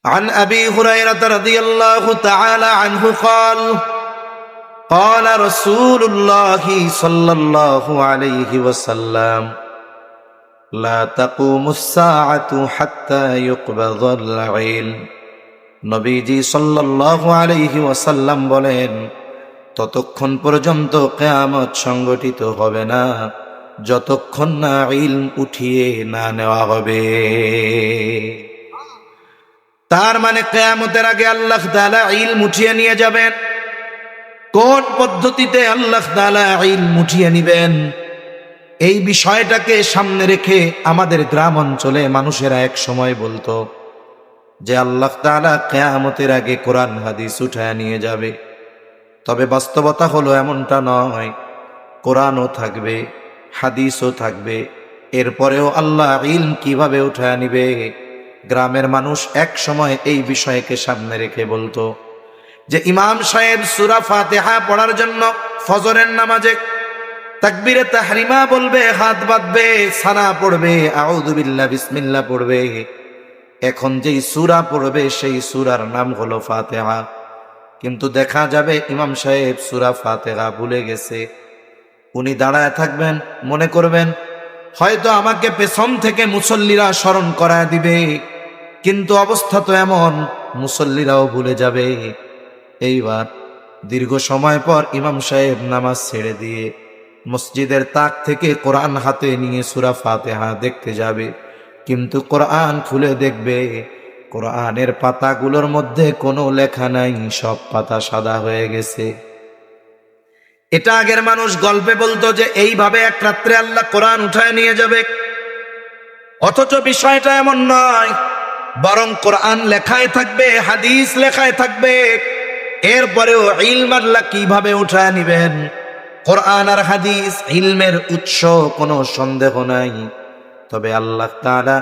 عن أبي هريرة رضي الله تعالى عنه قال قال رسول الله صلى الله عليه وسلم لا تقوم الساعة حتى يقبض العلم নবীজি সাল্লাল্লাহু আলাইহি ওয়াসাল্লাম বলেন, ততক্ষণ পর্যন্ত কিয়ামত সংগঠিত হবে না যতক্ষণ না ইলম উঠিয়ে না নেওয়া হবে। তার মানে কিয়ামতের আগে আল্লাহ তাআলা ইলম উঠিয়ে নিয়ে যাবেন। কোন পদ্ধতিতে আল্লাহ তাআলা ইলম উঠিয়ে নেবেন, এই বিষয়টাকে সামনে রেখে আমাদের গ্রাম অঞ্চলে মানুষেরা এক সময় বলতো যে আল্লাহ তাআলা কিয়ামতের আগে কোরআন হাদিস উঠায় নিয়ে যাবে। তবে বাস্তবতা হলো এমনটা নয়। কোরআনও থাকবে, হাদিসও থাকবে, এরপরেও আল্লাহ ইলম কিভাবে উঠায় নিবে। গ্রামের মানুষ এক সময় এই বিষয়কে সামনে রেখে বলতো যে ইমাম সাহেব সূরা ফাতিহা পড়ার জন্য ফজরের নামাজে তাকবীরে তাহরিমা বলবে, হাত বাঁধবে, সানা পড়বে, আউযু বিল্লাহ বিসমিল্লাহ পড়বে। এখন যেই সূরা পড়বে সেই সূরার নাম হলো ফাতিহা, কিন্তু দেখা যাবে ইমাম সাহেব সূরা ফাতিহা ভুলে গেছে। উনি দাঁড়ায় থাকবেন, মনে করবেন হয়তো আমাকে পেছন থেকে মুসল্লিরা স্মরণ করায় দিবে, কিন্তু অবস্থা তো এমন মুসল্লিরাও ভুলে যাবে। এইবার দীর্ঘ সময় পর ইমাম সাহেব নামাজ ছেড়ে দিয়ে মসজিদের তাক থেকে কোরআন হাতে নিয়ে সূরা ফাতিহা দেখতে যাবে, কিন্তু কোরআন খুলে দেখবে কোরআনের পাতাগুলোর মধ্যে কোনো লেখা নাই, সব পাতা সাদা হয়ে গেছে। এটা আগের মানুষ গল্পে বলতো যে এইভাবে এক রাত্রে আল্লাহ কোরআন উঠায় নিয়ে যাবে, অথচ বিষয়টা এমন নয়। বরং কোরআন লেখায় থাকবে, হাদিস লেখায় থাকবে, এরপরেও ইলম আল্লাহ কিভাবে উঠায় নিবেন। কোরআন আর হাদিস ইলমের উৎস, কোনো সন্দেহ নাই। তবে আল্লাহ তাআলা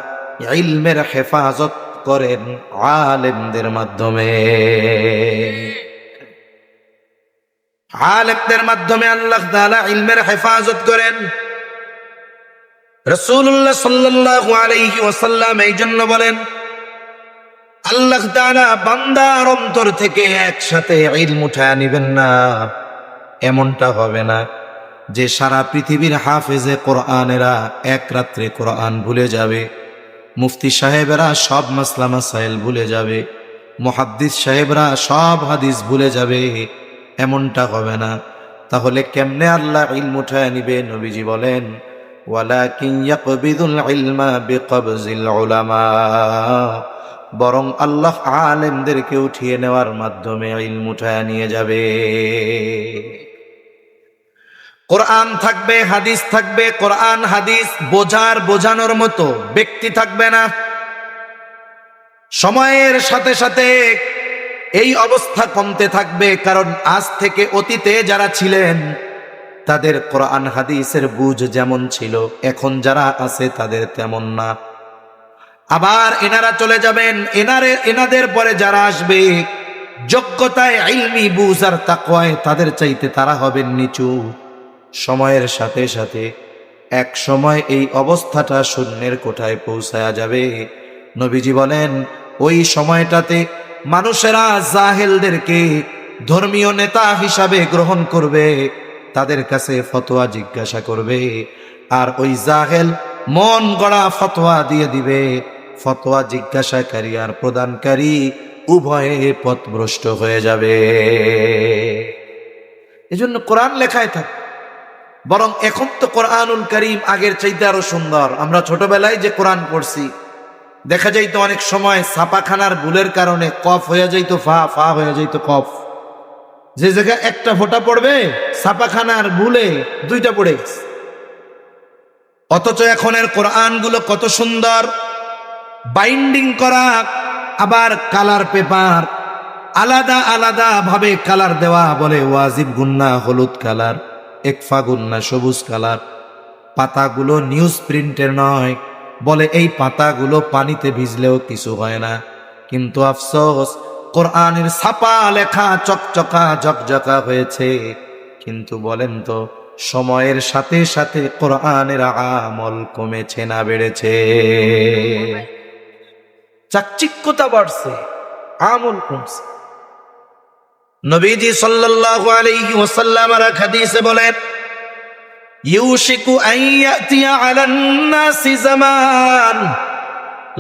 ইলমের হেফাজত করেন আলেমদের মাধ্যমে। আলেমদের মাধ্যমে আল্লাহ তাআলা ইলমের হেফাজত করেন। রাসূলুল্লাহ সাল্লাল্লাহু আলাইহি ওয়াসাল্লাম এই জন্য বলেন, আল্লাহ তাআলা বান্দার অন্তর থেকে একসাথে ইলম উঠায় নিবেন না। এমনটা হবে না যে সারা পৃথিবীর হাফেজে কোরআনেরা এক রাত্রে কোরআন ভুলে যাবে, মুফতি সাহেবেরা সব মাসলা মাসাইল ভুলে যাবে, মুহাদ্দিস সাহেবরা সব হাদিস ভুলে যাবে। এমনটা হবে না। তাহলে কেমনে আল্লাহ ইলম উঠায় নিবে? নবীজি বলেন, ওয়ালাকিন ইয়াকবিদুল ইলমা বিকবজিল উলামা, বরং আল্লাহ আলেমদেরকে উঠিয়ে নেওয়ার মাধ্যমে ইলম উঠায় নিয়ে যাবে। কোরআন থাকবে, হাদিস থাকবে, কোরআন হাদিস বোঝানোর মতো ব্যক্তি থাকবে না। সময়ের সাথে সাথে এই অবস্থা কমতে থাকবে, কারণ আজ থেকে অতীতে যারা ছিলেন তাদের কোরআন হাদিসের বুঝ যেমন ছিল, এখন যারা আছে তাদের তেমন না। আবার এনারা চলে যাবেন, এনাদের পরে যারা আসবে যোগ্যতায়, ইলমি বুঝ আর তাকওয়ায় তাদের চাইতে তারা হবেন নিচু। সময়ের সাথে সাথে এক সময় এই অবস্থাটা শূন্যের কোঠায় পৌঁছায়া যাবে। নবীজি বলেন, ওই সময়টাতে মানুষেরা জাহেলদেরকে ধর্মীয় নেতা হিসাবে গ্রহণ করবে, তাদের কাছে ফতোয়া জিজ্ঞাসা করবে, আর ওই জাহেল মন গড়া ফতোয়া দিয়ে দিবে। ফতোয়া জিজ্ঞাসাকারী আর প্রদানকারী উভয়ে পথভ্রষ্ট হয়ে যাবে। এজন্য কোরআন লেখায় থাকে। বরং এখন তো কোরআনুল কারীম আগের চাইতে আরো সুন্দর। আমরা ছোটবেলায় যে কোরআন পড়ছি, দেখা যাইতো অনেক সময় ছাপাখানার ভুলের কারণে কফ হয়ে যাইতো ফা, ফা হয়ে যাইতো কফ। যে জায়গায় একটা ফোঁটা পড়বে ছাপাখানার ভুলে দুইটা পড়ে গেছে। অথচ এখনের কোরআনগুলো কত সুন্দর, বাইন্ডিং করা, আবার কালার পেপার আলাদা আলাদা ভাবে কালার দেওয়া, বলে ওয়াজিব গুন্না হলুদ কালার, একফা গুন্না সবুজ কালার। পাতাগুলো নিউজ প্রিন্টের নয়, বলে এই পাতাগুলো পানিতে ভিজলেও কিছু হয় না। কিন্তু আফসোস, কোরআনের ছাপা লেখা চকচকা ঝকঝকা হয়েছে, কিন্তু বলেন তো সময়ের সাথে সাথে কোরআনের আমল কমেছে না বেড়েছে? চাকচিক্যতা বাড়ছে, আমল কমছে। নবীজি সাল্লাল্লাহু আলাইহি ওয়াসাল্লাম আর হাদিসে বলেন, ইউশিকু আন ইয়াতিয়া আলান নাসি জামান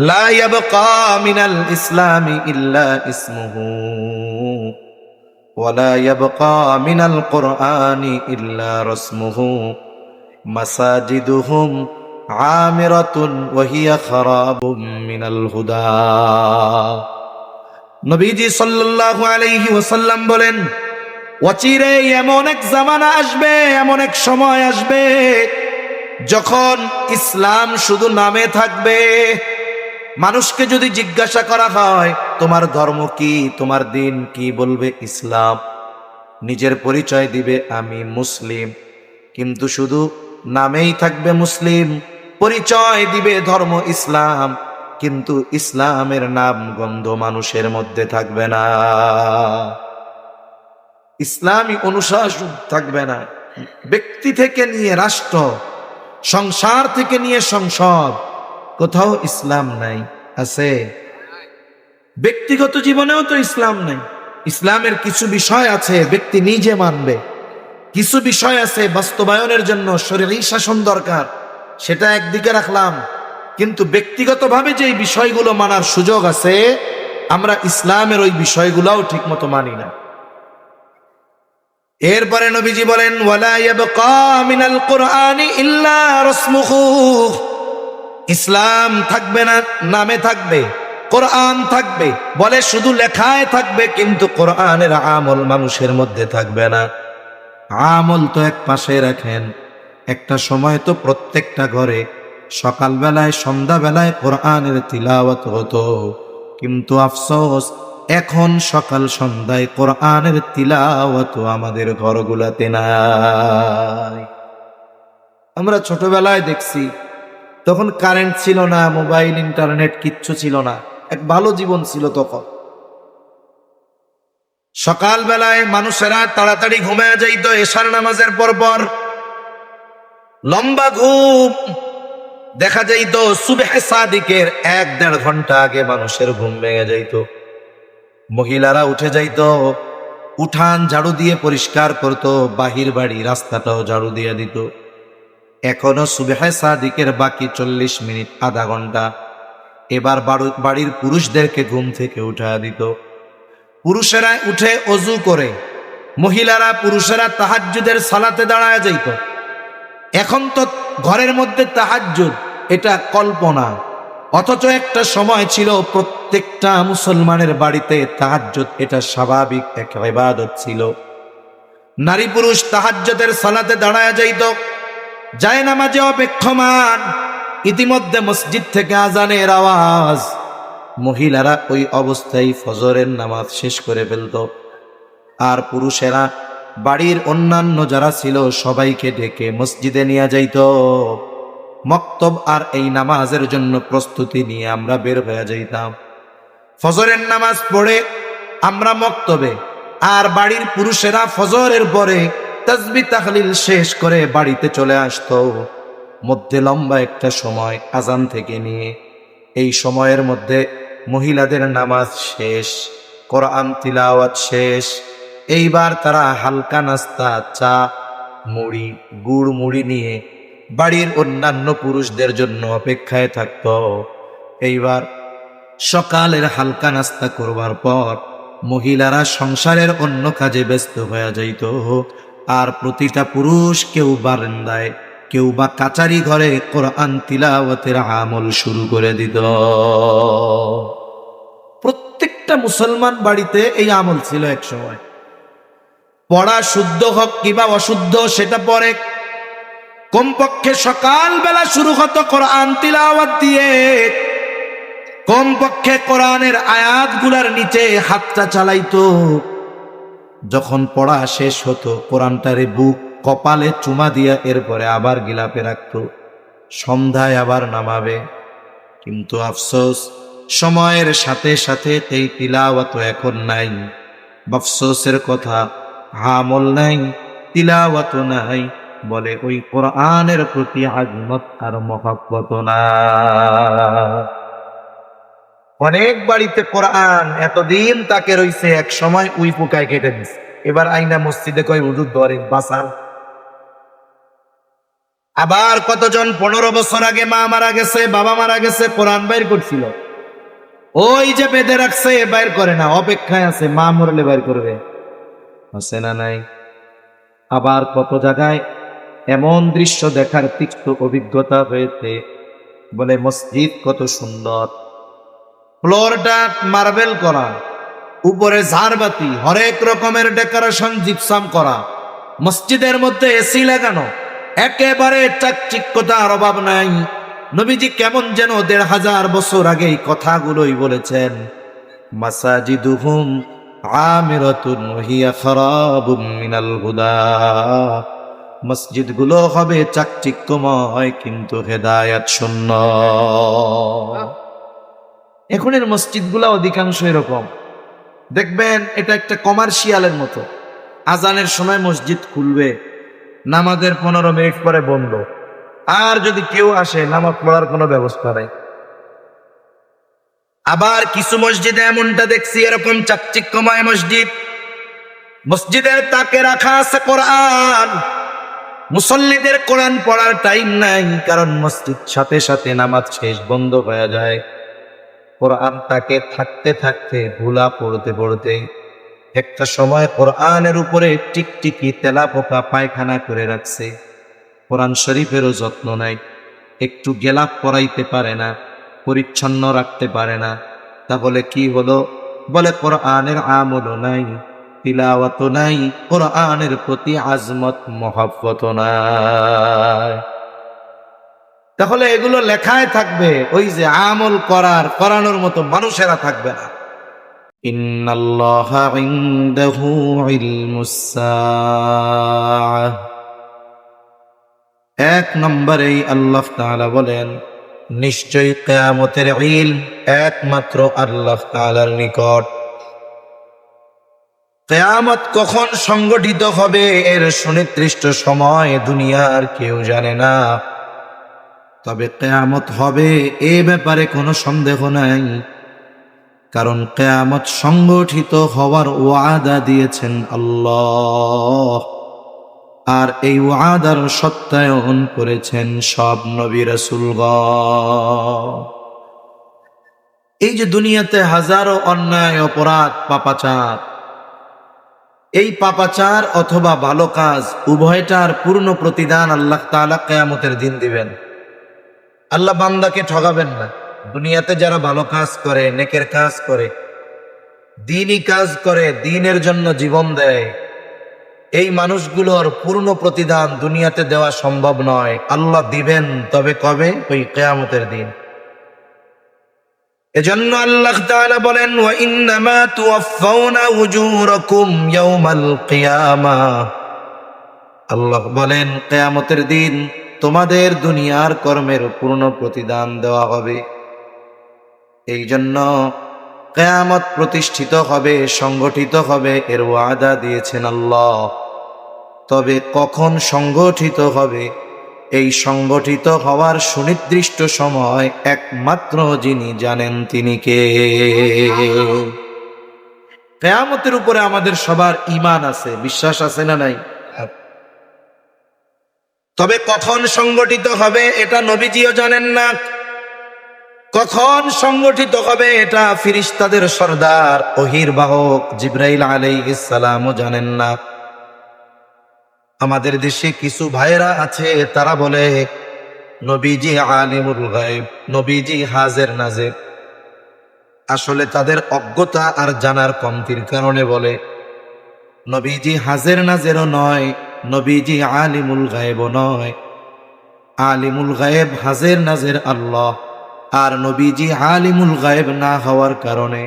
লা ইয়াবকা মিনাল ইসলামি ইল্লা ইসমুহু ওয়া লা ইয়াবকা মিনাল কুরআনি ইল্লা রাসমুহু মাসাজিদুহুম আমিরাতুন ওয়া হিয়া খারাবুম মিনাল হুদা। নবীজি সাল্লাল্লাহু আলাইহি ওয়াসাল্লাম বলেন, অচিরে এমন এক জামানা আসবে, এমন এক সময় আসবে যখন ইসলাম শুধু নামে থাকবে। মানুষকে যদি জিজ্ঞাসা করা হয় তোমার ধর্ম কি, তোমার দিন কি, বলবে ইসলাম। নিজের পরিচয় দিবে আমি মুসলিম, কিন্তু শুধু নামেই থাকবে মুসলিম। পরিচয় দিবে ধর্ম ইসলাম, কিন্তু ইসলামের নাম গন্ধ মানুষের মধ্যে থাকবে না, ইসলামী অনুশাসন থাকবে না। ব্যক্তি থেকে নিয়ে রাষ্ট্র, সংসার থেকে নিয়ে সংসদ, কোথাও ইসলাম নাই। আছে? ব্যক্তিগত জীবনেও তো ইসলাম নাই। ইসলামের কিছু বিষয় আছে ব্যক্তি নিজে মানবে, কিছু বিষয় আছে বাস্তবায়নের জন্য শরীয়ী শাসন দরকার, সেটা একদিকে রাখলাম। কিন্তু ব্যক্তিগতভাবে যে বিষয়গুলো মানার সুযোগ আছে, আমরা ইসলামের ওই বিষয়গুলোও ঠিক মতো মানি না। এরপরে নবীজি বলেন, ওয়ালা ইয়াবকা মিনাল কুরআনি ইল্লা রাসমুহু। ইসলাম থাকবে না, নামে থাকবে, কোরআন থাকবে, বলে শুধু লেখায় থাকবে, কিন্তু কোরআনের আমল মানুষের মধ্যে থাকবে না। আমল তো এক পাশে রাখেন, একটা সময় তো প্রত্যেকটা ঘরে সকালবেলায় সন্ধ্যাবেলায় কোরআনের তিলাওয়াত হতো, কিন্তু আফসোস এখন সকাল সন্ধ্যায় কোরআনের তিলাওয়াত আমাদের ঘরগুলাতে নাই। আমরা ছোটবেলায় দেখছি, তখন কারেন্ট ছিল না, মোবাইল ইন্টারনেট কিচ্ছু ছিল না, এক ভালো জীবন ছিল তখন। সকালবেলায় মানুষেরা তাড়াতাড়ি ঘুমায় যাইত, এশার নামাজের পর লম্বা ঘুম। দেখা যাইত সুবহে সাদিকের 1-1.5 ঘন্টা আগে মানুষের ঘুম ভেঙে যাইত। মহিলারা উঠে যাইত, উঠান ঝাড়ু দিয়ে পরিষ্কার করত, বাহির বাড়ি রাস্তাটাও ঝাড়ু দিয়ে দিত। এখনো সুবহে সাদিকের বাকি 40 মিনিট, আধা ঘন্টা। এবার বাড়ির পুরুষদেরকে ঘুম থেকে উঠা দিত। পুরুষেরা উঠে অজু করে, মহিলারা পুরুষেরা তাহাজ্জুদের সালাতে দাঁড়ায় যাইত। এখন তো ঘরের মধ্যে তাহাজ্জুদ এটা কল্পনা, অথচ একটা সময় ছিল প্রত্যেকটা মুসলমানের বাড়িতে তাহাজ্জুদ এটা স্বাভাবিক এক ইবাদত ছিল। নারী পুরুষ তাহাজ্জুদের সালাতে দাঁড়ায় যাইত, যায় নামাজে অপেক্ষমান। ইতিমধ্যে মসজিদ থেকে আজানের আওয়াজ, মহিলারা ওই অবস্থায় ফজরের নামাজ শেষ করে ফেলত। আর পুরুষেরা বাড়ির অন্যান্য যারা ছিল সবাইকে ডেকে মসজিদে নিয়ে যাইত। মক্তব আর এই নামাজের জন্য প্রস্তুতি নিয়ে আমরা বের হয়ে যাইতাম। ফজরের নামাজ পড়ে আমরা মক্তবে, আর বাড়ির পুরুষেরা ফজরের পরে তাসবিহ তাহলিল শেষ করে বাড়িতে চলে আসতো। মধ্যে লম্বা একটা সময় আজান থেকে নিয়ে, এই সময়ের মধ্যে মহিলাদের নামাজ শেষ, কোরআন তিলাওয়াত শেষ। এইবার তারা হালকা নাস্তা, চা, মুড়ি, গুড় মুড়ি নিয়ে বাড়ির অন্যান্য পুরুষদের জন্য অপেক্ষায় থাকত। এইবার সকালের হালকা নাস্তা করবার পর মহিলারা সংসারের অন্য কাজে ব্যস্ত হয়ে যাইত। আর প্রতিটা পুরুষ কেউ বারান্দায়, কেউ বা কাচারি ঘরে কোরআন তিলাওয়াতের আমল শুরু করে দিত। প্রত্যেকটা মুসলমান বাড়িতে এই আমল ছিল এক সময়। পড়া শুদ্ধ হোক কিংবা অশুদ্ধ সেটা পরে, কমপক্ষে সকালবেলা শুরু হতো কোরআন তিলাওয়াত দিয়ে। কমপক্ষে কোরআনের আয়াতগুলার নিচে হাতটা চালাইতো। যখন পড়া শেষ হতো কোরআনটারে বুক কপালে চুমা দিয়া এরপরে আবার গিলাপে রাখতো। সন্ধ্যায় আবার নামাবে। কিন্তু আফসোস, সময়ের সাথে সাথে এই তিলাওয়াত এখন নাই। আফসোসের কথা, আমল নাই, তিলাওয়াত নাই, বলে ওই কোরআনের প্রতি আজমত আর মহব্বত না। অনেক বাড়িতে কোরআন এতদিন তাকে রইছে, এক সময় উই পোকায় কেটে দিছে, এবার আইনা মসজিদে কয় হুজুর ধরেন বাঁচান। আবার কতজন 15 বছর আগে মা মারা গেছে, বাবা মারা গেছে, কোরআন বাইর করছিল, ওই যে বেঁধে রাখছে বাইর করে না, অপেক্ষায় আছে মা মরলে বাইর করবে, আছে না নাই? আবার কত জায়গায় এমন দৃশ্য দেখার তিক্ত অভিজ্ঞতা হয়েছে, বলে মসজিদ কত সুন্দর, ফ্লোরটা মার্বেল করা, উপরে ঝাড়বাতি, হরেক রকমের ডেকোরেশন জিপসাম করা, মসজিদের মধ্যে এসি লাগানো, একেবারে চাকচিক্যতার অভাব নাই। নবীজি কেমন যেন 1500 বছর আগে এই কথাগুলোই বলেছেন, মাসাজিদুহুম আমিরাতুন হিয়া খারাবুম মিনাল হুদা, মসজিদগুলো হবে চাকচিক্যময় কিন্তু হেদায়েত শূন্য। এখনের মসজিদগুলো অধিকাংশ এরকম, দেখবেন এটা একটা কমার্শিয়ালের মতো, আজানের সময় মসজিদ খুলবে, নামাজের 15 মিনিট পরে বন্ধ, আর যদি কেউ আসে নামাজ পড়ার কোনো ব্যবস্থা নেই। আবার কিছু মসজিদে এমনটা দেখছি, এরকম চাকচিক্যময় মসজিদ, মসজিদের তাকে রাখা আছে কোরআন, মুসল্লিদের কোরআন পড়ার টাইম নাই, কারণ মসজিদ সাথে সাথে নামাজ শেষ বন্ধ হয়ে যায়, কোরআন তাকে থাকতে থাকতে ভুলা পড়তে পড়তে একটা সময় কোরআনের উপরে টিকটিকি তেলাপোকা পায়খানা করে রাখছে, কোরআন শরীফেরও যত্ন নাই, একটু গেলাপ পরাইতে পারে না, পরিচ্ছন্ন রাখতে পারে না, তাহলে কি হলো? বলে কোরআনের আমলও নাই, তিলাওয়াতও নাই, কোরআনের প্রতি আজমত মহব্বত নাই। তাহলে এগুলো লেখায় থাকবে, ওই যে আমল করানোর মতো মানুষেরা থাকবে না। ইন্নাল্লাহা ইনদাহু ইলমুস সাআহ, এক নম্বরেই আল্লাহ তাআলা বলেন নিশ্চয়ই কিয়ামতের ইলম একমাত্র আল্লাহ তাআলার নিকট। কিয়ামত কখন সংগঠিত হবে এর সুনির্দিষ্ট সময় দুনিয়ার কেউ জানে না, তবে কিয়ামত হবে এ ব্যাপারে কোনো সন্দেহ নাই, কারণ কিয়ামত সংগঠিত হওয়ার ওয়াদা দিয়েছেন আল্লাহ, আর এই ওয়াদার সত্যায়ন করেছেন সব নবী রাসূলগণ। এই যে দুনিয়াতে হাজারো অন্যায় অপরাধ পাপাচার, এই পাপাচার অথবা ভালো কাজ উভয়টার পূর্ণ প্রতিদান আল্লাহ তাআলা কিয়ামতের দিন দিবেন। আল্লাহ বান্দাকে ঠকাবেন না। দুনিয়াতে যারা ভালো কাজ করে, নেকের কাজ করে, দ্বীনি কাজ করে, দ্বীনের জন্য জীবন দেয়, এই মানুষগুলোর পূর্ণ প্রতিদান দুনিয়াতে দেওয়া সম্ভব নয়, আল্লাহ দিবেন, তবে কবে? ওই কিয়ামতের দিন। এজন্য আল্লাহ তাআলা বলেন ওয়া ইন্নামা তুওয়াফাউনা উজুরাকুম ইয়াউমাল কিয়ামাহ, আল্লাহ বলেন কিয়ামতের দিন তোমাদের দুনিয়ার কর্মের পূর্ণ প্রতিদান দেওয়া হবে। এই জন্য কিয়ামত প্রতিষ্ঠিত হবে, সংগঠিত হবে, এর ওয়াদা দিয়েছেন আল্লাহ। তবে কখন সংগঠিত হবে, এই সংগঠিত হওয়ার সুনির্দিষ্ট সময় একমাত্র যিনি জানেন তিনি কে? কিয়ামতের উপরে আমাদের সবার ঈমান আছে, বিশ্বাস আছে না নাই? তবে কখন সংগঠিত হবে এটা নবীজিও জানেন না, কখন সংগঠিত হবে এটা ফেরেশতাদের সরদার ওহীর বাহক জিবরাইল আলাইহিস সালামও জানেন না। আমাদের দেশে কিছু ভাইরা আছে, তারা বলে নবীজি আলিমুল গায়ব, নবীজি হাজির নাজির। আসলে তাদের অজ্ঞতা আর জানার কমতির কারণে বলে। নবীজি হাজির নাজিরও নয়, নবীজি আলিমুল গায়বও নয়। আলিমুল গায়ব হাজির নাজির আল্লাহ, আর নবীজি আলিমুল গায়ব না হওয়ার কারণে,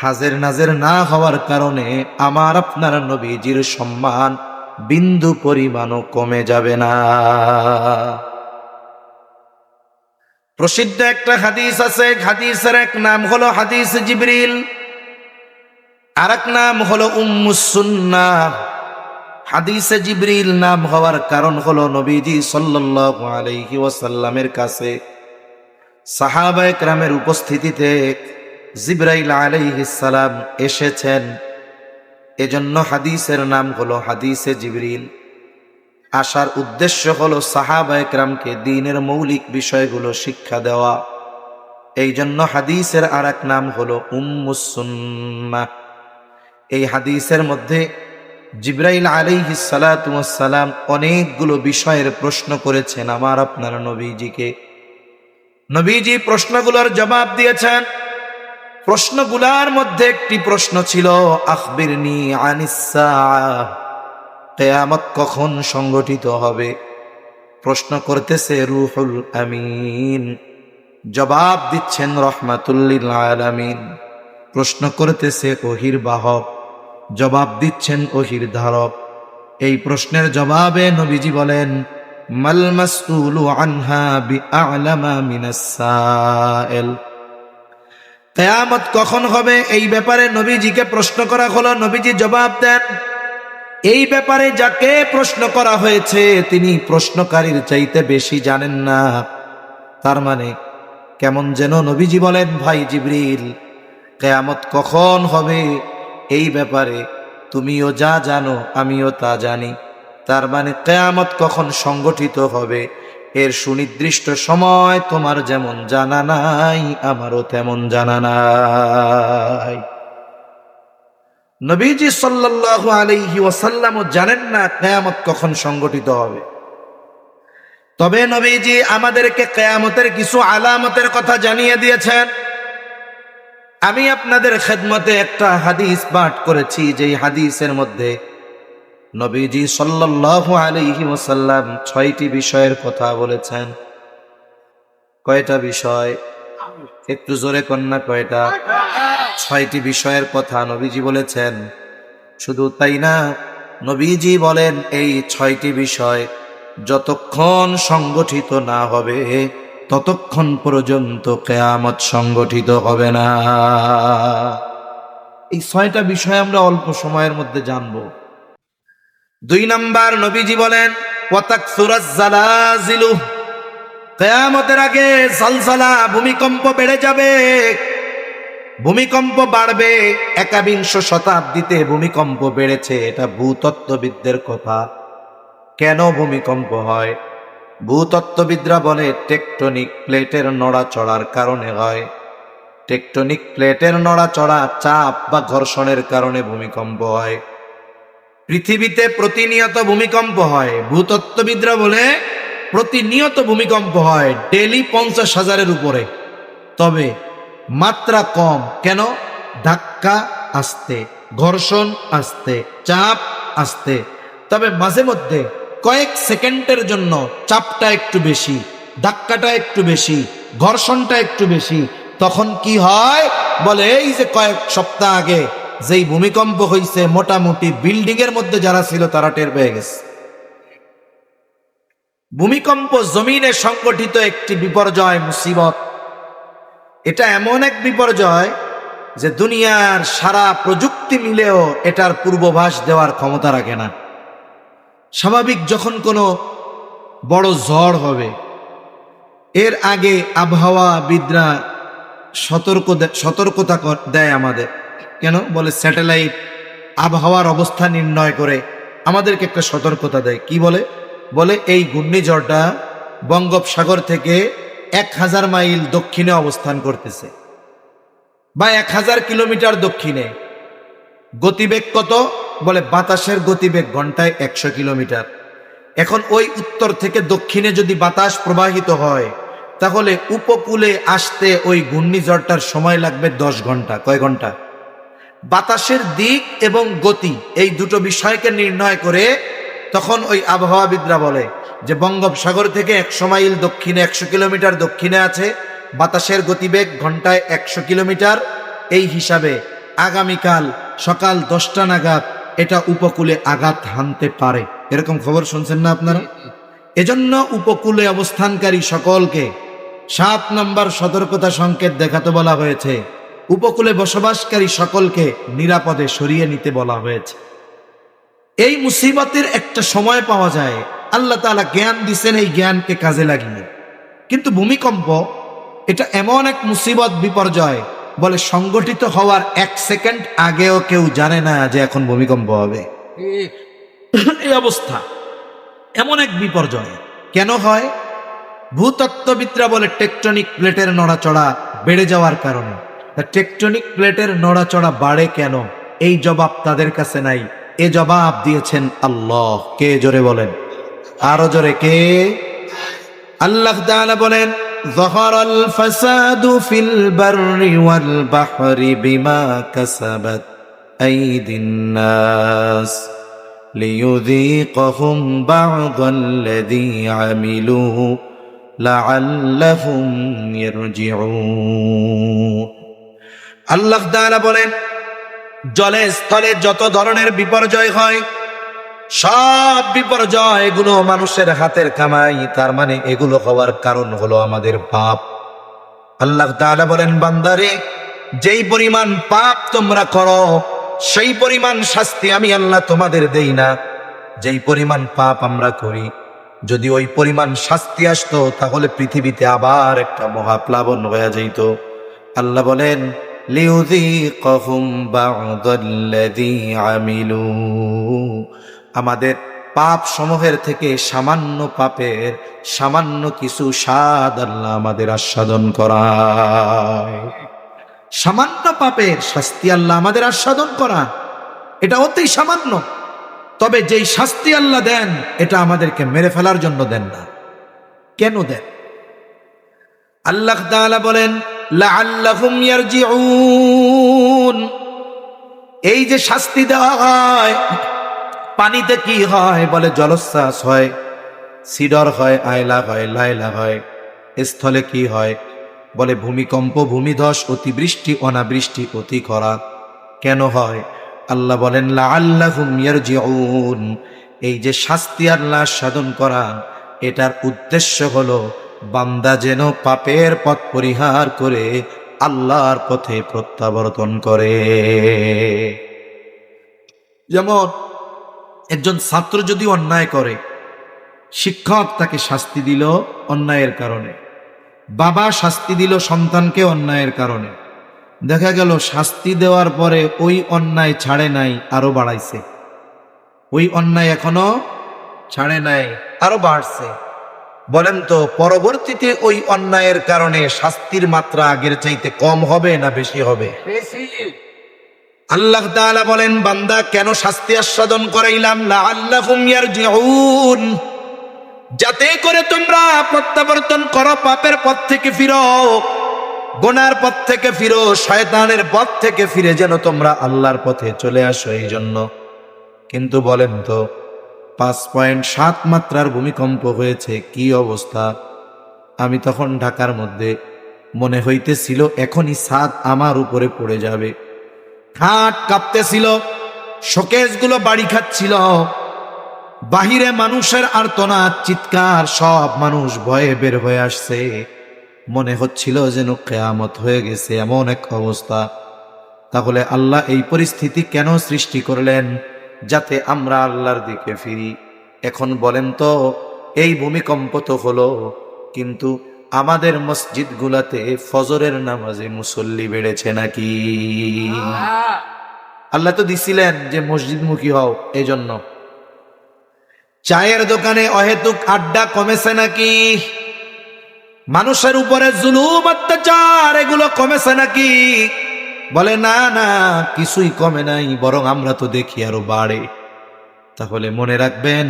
হাজির নাজির না হওয়ার কারণে আমার আপনার নবীজির সম্মান বিন্দু পরিমাণও কমে যাবে না। প্রসিদ্ধ একটা হাদিস আছে, হাদিসের এক নাম হলো হাদিস জিবরিল, আর এক নাম হলো উম্মুস সুন্নাহ। হাদিসে জিবরিল নাম হওয়ার কারণ হলো নবীজি সাল্লাল্লাহু আলাইহি ওয়াসাল্লামের কাছে সাহাবায়ে কেরামের উপস্থিতিতে জিবরাইল আলাইহিস সালাম এসেছেন। এজন্য হাদিসের নাম হলো হাদিসে জিবরিল। আসার উদ্দেশ্য হলো সাহাবায়ে কেরামকে দ্বীনের মৌলিক বিষয়গুলো শিক্ষা দেওয়া। এই জন্য হাদিসের আরেক নাম হলো উম্মুস সুন্নাহ। এই হাদিসের মধ্যে জিবরাইল আলাইহিস সালাতু ওয়াস সালাম অনেকগুলো বিষয়ের প্রশ্ন করেছেন আমার আপনার নবীজিকে। নবীজি প্রশ্নগুলোর জবাব দিয়েছেন। প্রশ্নগুলোর মধ্যে একটি প্রশ্ন ছিল আখবিরনি আনিস সাআহ, কিয়ামত কখন সংগঠিত হবে। প্রশ্ন করতেছে রূহুল আমিন, জবাব দিচ্ছেন রহমাতুল লিল আলামিন। প্রশ্ন করতেছে ওহির বাহক, জবাব দিচ্ছেন ওহির ধারক। এই প্রশ্নের জবাবে নবীজি বলেন মাল মাসউলু আনহা বিআলামা মিনাস সাইল। কিয়ামত কখন হবে এই ব্যাপারে নবীজিকে প্রশ্ন করা হলো। নবীজি জবাব দেন এই ব্যাপারে যাকে প্রশ্ন করা হয়েছে তিনি প্রশ্নকারীর চাইতে বেশি জানেন না। তার মানে কেমন যেন নবীজি বলেন, ভাই জিবরিল, কিয়ামত কখন হবে এই ব্যাপারে তুমিও যা জানো আমিও তা জানি। তার মানে কিয়ামত কখন সংগঠিত হবে এর সুনির্দিষ্ট সময় তোমার যেমন জানা নাই আমারও তেমন জানা নাই। নবীজি সাল্লাল্লাহু আলাইহি ওয়াসাল্লামও জানেন না কিয়ামত কখন সংগঠিত হবে। তবে নবীজি আমাদেরকে কিয়ামতের কিছু আলামতের কথা জানিয়ে দিয়েছেন। আমি আপনাদের খেদমতে একটা হাদিস পাঠ করেছি, যেই হাদিসের মধ্যে নবীজি সাল্লাল্লাহু আলাইহি ওয়াসাল্লাম 6টি বিষয়ের কথা বলেছেন। কয়টা বিষয়? একটু জোরে কন্যা, কয়টা? 6টি বিষয়ের কথা নবীজি বলেছেন। শুধু তাই না, নবীজি বলেন এই 6টি বিষয় যতক্ষণ সংগঠিত না হবে ততক্ষণ পর্যন্ত কিয়ামত সংগঠিত হবে না। এই 6টা বিষয় আমরা অল্প সময়ের মধ্যে জানব। 2 নাম্বার, নবীজি বলেন ওয়াতাকসুরাজ জালাজিলু, কিয়ামতের আগে জালজালা ভূমিকম্প বেড়ে যাবে। ভূমিকম্প বাড়বে। 21 শতাব্দীতে ভূমিকম্প বেড়েছে, এটা ভূতত্ত্ববিদদের কথা। কেন ভূমিকম্প হয়? ভূতত্ত্ববিদরা বলে টেকটনিক প্লেটের নড়াচড়ার কারণে হয়। টেকটনিক প্লেটের নড়াচড়া, চাপ বা ঘর্ষণের কারণে ভূমিকম্প হয়। পৃথিবীতে প্রতিনিয়ত ভূমিকম্প হয়। ভূতত্ত্ববিদরা বলে প্রতিনিয়ত ভূমিকম্প হয়, ডেলি 50,000-এর উপরে। তবে মাত্রা কম। কেন? ধাক্কা আস্তে, ঘর্ষণ আস্তে, চাপ আস্তে। তবে মাঝে মধ্যে কয়েক সেকেন্ডের জন্য চাপটা একটু বেশি, ধাক্কাটা একটু বেশি, ঘর্ষণটা একটু বেশি। তখন কি হয়? বলে এই যে কয়েক সপ্তাহ আগে যেই ভূমিকম্প হয়েছে, মোটামুটি বিল্ডিং এর মধ্যে যারা ছিল তারা টের পেয়ে গেছে। ভূমিকম্প জমিনে সংগঠিত একটি বিপর্যয়, মুসিবত। এটা এমন এক বিপর্যয় যে দুনিয়ার সারা প্রযুক্তি মিলেও এটার পূর্বাভাস দেওয়ার ক্ষমতা রাখে না। স্বাভাবিক যখন কোনো বড় ঝড় হবে, এর আগে আবহাওয়াবিদরা সতর্কতা দেয় আমাদের। কেন? বলে স্যাটেলাইট আবহাওয়ার অবস্থা নির্ণয় করে আমাদেরকে একটা সতর্কতা দেয়। কি বলে? বলে এই ঘূর্ণিঝড়টা বঙ্গোপসাগর থেকে 1000 মাইল দক্ষিণে অবস্থান করতেছে বা 1000 কিলোমিটার দক্ষিণে। গতিবেগ কত? বলে বাতাসের গতিবেগ ঘন্টায় 100 কিলোমিটার। এখন ওই উত্তর থেকে দক্ষিণে যদি বাতাস প্রবাহিত হয় তাহলে উপকূলে আসতে ওই ঘূর্ণিঝড়টার সময় লাগবে 10 ঘন্টা। কয় ঘন্টা? বাতাসের দিক এবং গতি এই দুটো বিষয়কে নির্ণয় করে তখন ওই আবহাওয়াবিদরা বলে যে বঙ্গোপসাগর থেকে 100 মাইল দক্ষিণে, 100 কিলোমিটার দক্ষিণে আছে, বাতাসের গতিবেগ ঘন্টায় 100 কিলোমিটার। এই হিসাবে আগামীকাল সকাল 10টা নাগাদ এটা উপকূলে আঘাত হানতে পারে। এরকম খবর শুনছেন না আপনারা? এজন্য উপকূলে অবস্থানকারী সকলকে 7 নম্বর সতর্কতা সংকেত দেখাতে বলা হয়েছে। উপকূলে বসবাসকারী সকলকে নিরাপদে সরিয়ে নিতে বলা হয়েছে। এই মুসিবতের একটা সময় পাওয়া যায়, আল্লাহ তাআলা জ্ঞান দিছেন, এই জ্ঞানকে কাজে লাগিয়ে। কিন্তু ভূমিকম্প এটা এমন এক মুসিবত, বিপর্যয়, বলে সংগঠিত হওয়ার 1 সেকেন্ড আগেও কেউ জানে না যে এখন ভূমিকম্প হবে। এই অবস্থা, এমন এক বিপর্যয় কেন হয়? ভূতত্ত্ববিদরা বলে টেকটনিক প্লেটের নড়াচড়া বেড়ে যাওয়ার কারণে। টেকটনিক প্লেটের নড়াচড়া বাড়ে কেন, এই জবাব তাদের কাছে নাই। এ জবাব দিয়েছেন আল্লাহ। কে? জোরে বলেন, আরো জোরে, কে? আল্লাহ তাআলা বলেন, যাহারাল ফাসাদু ফিল বাররি ওয়াল বাহরি বিমা কাসাবাত আইদিন নাস লিয়ুযীকাহুম বা'দাল্লাযী আমিলু লাআল্লাহুম ইয়ারজিউন। আল্লাহ তাআলা বলেন, জলে স্থলে যত ধরনের বিপর্যয় হয়, সব বিপর্যয় এগুলো মানুষের হাতের কামাই। তার মানে এগুলো হওয়ার কারণ হলো আমাদের পাপ। আল্লাহ তাআলা বলেন, বান্দারে, যেই পরিমাণ পাপ তোমরা করো সেই পরিমাণ শাস্তি আমি আল্লাহ তোমাদের দেই না। যেই পরিমাণ পাপ আমরা করি, যদি ওই পরিমাণ শাস্তি আসতো তাহলে পৃথিবীতে আবার একটা মহাপ্লাবন হয়ে যেত। আল্লাহ বলেন, লিউযীকাহুম বা'দাল্লাযী আমিলু, আমাদের পাপ সমূহের থেকে সামান্য পাপের সামান্য কিছু স্বাদ আল্লাহ আমাদের আস্বাদন করায়। সামান্য পাপের শাস্তি আল্লাহ আমাদের আস্বাদন করা, এটা অতি সামান্য। তবে যেই শাস্তি আল্লাহ দেন, এটা আমাদেরকে মেরে ফেলার জন্য দেন না। কেন দেন? আল্লাহ তাআলা বলেন, লাআল্লাহুম ইয়ারজিউন। এই যে শাস্তি দেওয়া হয়, পানিতে কি হয়? বলে জলোচ্ছ্বাস হয়, সিডর হয়, আয়লা হয়, লায়লা হয়। স্থলে কি হয়? বলে ভূমিকম্প, ভূমিধস, অতিবৃষ্টি, অনাবৃষ্টি, অতি খরা। কেন হয়? আল্লাহ বলেন, লাআল্লাহুম ইয়ারজিউন। এই যে শাস্তি আল্লাহ সাধন করা, এটার উদ্দেশ্য হলো বান্দা যেন পাপের পথ পরিহার করে আল্লাহর পথে প্রত্যাবর্তন করে। যেমন একজন ছাত্র যদি অন্যায় করে, শিক্ষক তাকে শাস্তি দিল অন্যায়ের কারণে, বাবা শাস্তি দিল সন্তানকে অন্যায়ের কারণে। দেখা গেল শাস্তি দেওয়ার পরে ওই অন্যায় ছাড়ে নাই, আরো বাড়াইছে। ওই অন্যায় এখনো ছাড়ে নাই, আরো বাড়ছে। বলেন তো, পরবর্তীতে ওই অন্যায়ের কারণে শাস্তির মাত্রা আগের চাইতে কম হবে না বেশি হবে? আল্লাহ তাআলা বলেন, বান্দা কেন শাস্তি আস্বাদন করাইলাম? লাআল্লাহুম ইয়ারজিউন, যাতে করে তোমরা প্রত্যাবর্তন করো, পাপের পথ থেকে ফিরো, গুনার পথ থেকে ফিরো, শয়তানের পথ থেকে ফিরে যেন তোমরা আল্লাহর পথে চলে আসো, এই জন্য। কিন্তু বলেন তো, 5.7 মাত্রার ভূমিকম্প হয়েছে, কি অবস্থা! আমি তখন ঢাকার মধ্যে, মনে হইতেছিল এখনই ছাদ আমার উপরে পড়ে যাবে। খাট কাঁপতেছিল, শোকেসগুলো বাড়ি খাচ্ছিল, বাহিরে মানুষের আর্তনাদ, চিৎকার, সব মানুষ ভয়ে বের হয়ে আসছে। মনে হচ্ছিল যেন কিয়ামত হয়ে গেছে, এমন এক অবস্থা। তাহলে আল্লাহ এই পরিস্থিতি কেন সৃষ্টি করলেন? যাতে আমরা আল্লাহর দিকে ফিরি। এখন বলেন তো, এই ভূমিকম্প তো হলো, কিন্তু আমাদের মসজিদগুলাতে ফজরের নামাজে মুসল্লি বেড়েছে নাকি? আল্লাহ তো দিছিলেন যে মসজিদমুখী হও, এই জন্য। চায়ের দোকানে অহেতুক আড্ডা কমেছে নাকি? মানুষের উপরে জুলুম, অত্যাচার, এগুলো কমেছে নাকি? বলে না না, কিছুই কমে নাই, বরং আমরা তো দেখি আরো বাড়ে। তাহলে মনে রাখবেন,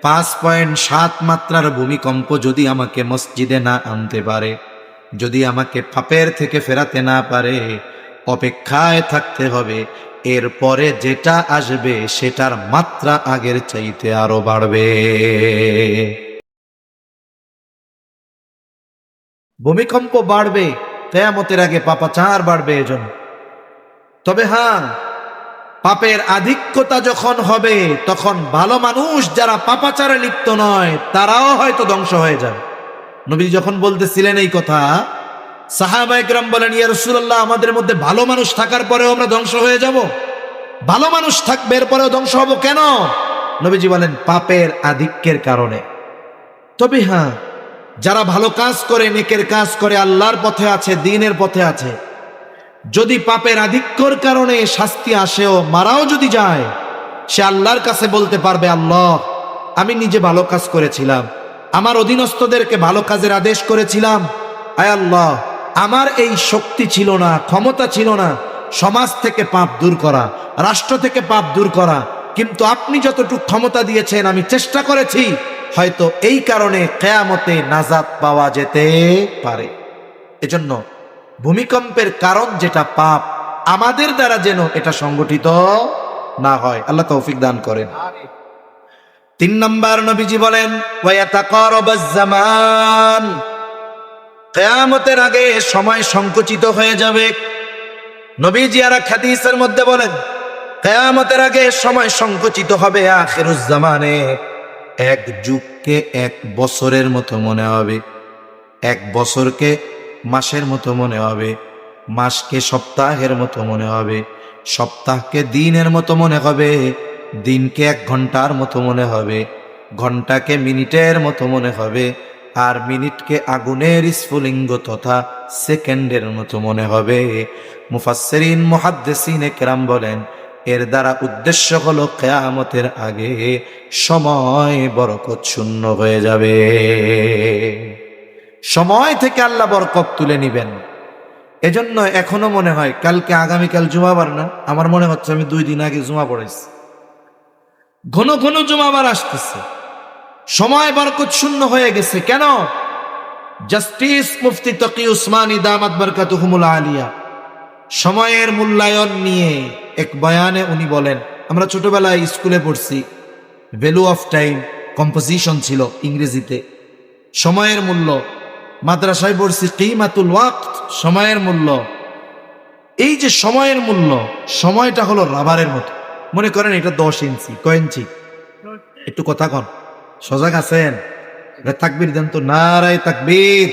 5.7 মাত্রার ভূমিকম্প যদি আমাকে মসজিদে না আনতে পারে, যদি আমাকে পাপের থেকে ফেরাতে না পারে, অপেক্ষায় থাকতে হবে এরপরে যেটা আসবে সেটার মাত্রা আগের চাইতে আরো বাড়বে। ভূমিকম্প বাড়বে, কিয়ামতের আগে পাপাচার বাড়বে, এজন্য। তবে হ্যাঁ, পাপের আধিক্যতা যখন হবে, তখন ভালো মানুষ যারা পাপাচারে লিপ্ত নয়, তারাও হয়তো ধ্বংস হয়ে যাবে। নবী যখন বলতেছিলেন এই কথা, সাহাবায়ে কেরাম বলেন, ইয়া রাসূলুল্লাহ, আমাদের মধ্যে ভালো মানুষ থাকার পরেও আমরা ধ্বংস হয়ে যাব? ভালো মানুষ থাকবে, এরপরেও ধ্বংস হব কেন? নবীজি বলেন, পাপের আধিক্যের কারণে। তবে হ্যাঁ, যারা ভালো কাজ করে, নেকের কাজ করে, আল্লাহর পথে আছে, দ্বীনের পথে আছে, যদি পাপের আধিক্যর কারণে শাস্তি আসেও মারাও যদি যায়, সে আল্লাহর কাছে বলতে পারবে, আল্লাহ আমি নিজে ভালো কাজ করেছিলাম, আমার অধীনস্থদেরকে ভালো কাজের আদেশ করেছিলাম, আয় আল্লাহ আমার এই শক্তি ছিল না, ক্ষমতা ছিল না সমাজ থেকে পাপ দূর করা, রাষ্ট্র থেকে পাপ দূর করা, কিন্তু আপনি যতটুকু ক্ষমতা দিয়েছেন আমি চেষ্টা করেছি, হয়তো এই কারণে কিয়ামতে নাজাত পাওয়া যেতে পারে। এজন্য ভূমিকম্পের কারণ যেটা পাপ, আমাদের দ্বারা যেন এটা সংগঠিত না হয়, আল্লাহ তৌফিক দান করেন। 3 নম্বর নবীজি বলেন ওয়ায়াতাকারাবাজ জামান, কিয়ামতের আগে সময় সংকুচিত হয়ে যাবে। নবীজি আর এক হাদিসের মধ্যে বলেন কিয়ামতের আগে সময় সংকুচিত হবে, আখিরুজ জামানে এক যুগকে 1 বছরের মতো মনে হবে, 1 বছরকে মাসের মতো মনে হবে, মাসকে সপ্তাহের মতো মনে হবে, সপ্তাহকে দিনের মতো মনে হবে, দিনকে 1 ঘন্টার মতো মনে হবে, ঘন্টাকে মিনিটের মতো মনে হবে, আর মিনিটকে আগুনের স্ফুলিঙ্গ তথা সেকেন্ডের মতো মনে হবে। মুফাসসিরিন মুহাদ্দিসিনে কেরাম বলেন এর দ্বারা উদ্দেশ্য হলো কিয়ামতের আগে সময় বরকত শূন্য হয়ে যাবে, সময় থেকে আল্লাহ বরকত তুলে নিবেন। এজন্য এখনো মনে হয় কালকে আগামীকাল জুমাবার না, আমার মনে হচ্ছে আমি 2 দিন আগে জুমা পড়েছি, ঘন ঘন জুমাবার আসতেছে, সময় বরকত শূন্য হয়ে গেছে। কেন? জাস্টিস মুফতি তকি উসমানী দামাত বরকাতুহুমুল আলিয়া সময়ের মূল্যায়ন নিয়ে এক বয়ানে উনি বলেন, আমরা ছোটবেলায় স্কুলে পড়ছি, ভ্যালু অফ টাইম কম্পোজিশন ছিল ইংরেজিতে, সময়ের মূল্য। মাদ্রাসায় পড়ছি কিমাতুল ওয়াক্ত, সময়ের মূল্য। এই যে সময়ের মূল্য, সময়টা হলো রাবারের মতো। মনে করেন এটা 10 ইঞ্চি, কয় ইঞ্চি? একটু কথা কন, সজাগ আছেন? তাকবীর দেন তো, নারায়ে তাকবীর,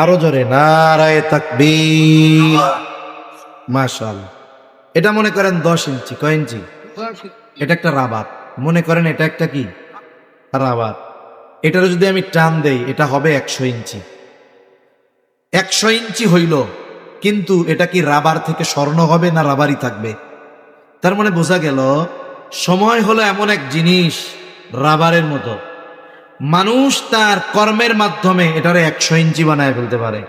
আরো জোরে নারায়ে তাকবীর, মাশাআল্লাহ। এটা মনে করেন 10 ইঞ্চি, কয় ইঞ্চি? এটা একটা রাবার, মনে করেন এটা একটা কি রাবার। এটার যদি আমি টান দেই এটা হবে 100 ইঞ্চি। 100 ইঞ্চি হইল, কিন্তু এটা কি রাবার থেকে স্বর্ণ হবে না রাবারই থাকবে? তার মানে বোঝা গেল সময় হলো এমন এক জিনিস রাবারের মতো, মানুষ তার কর্মের মাধ্যমে এটারে 100 ইঞ্চি বানায় ফেলতে পারে,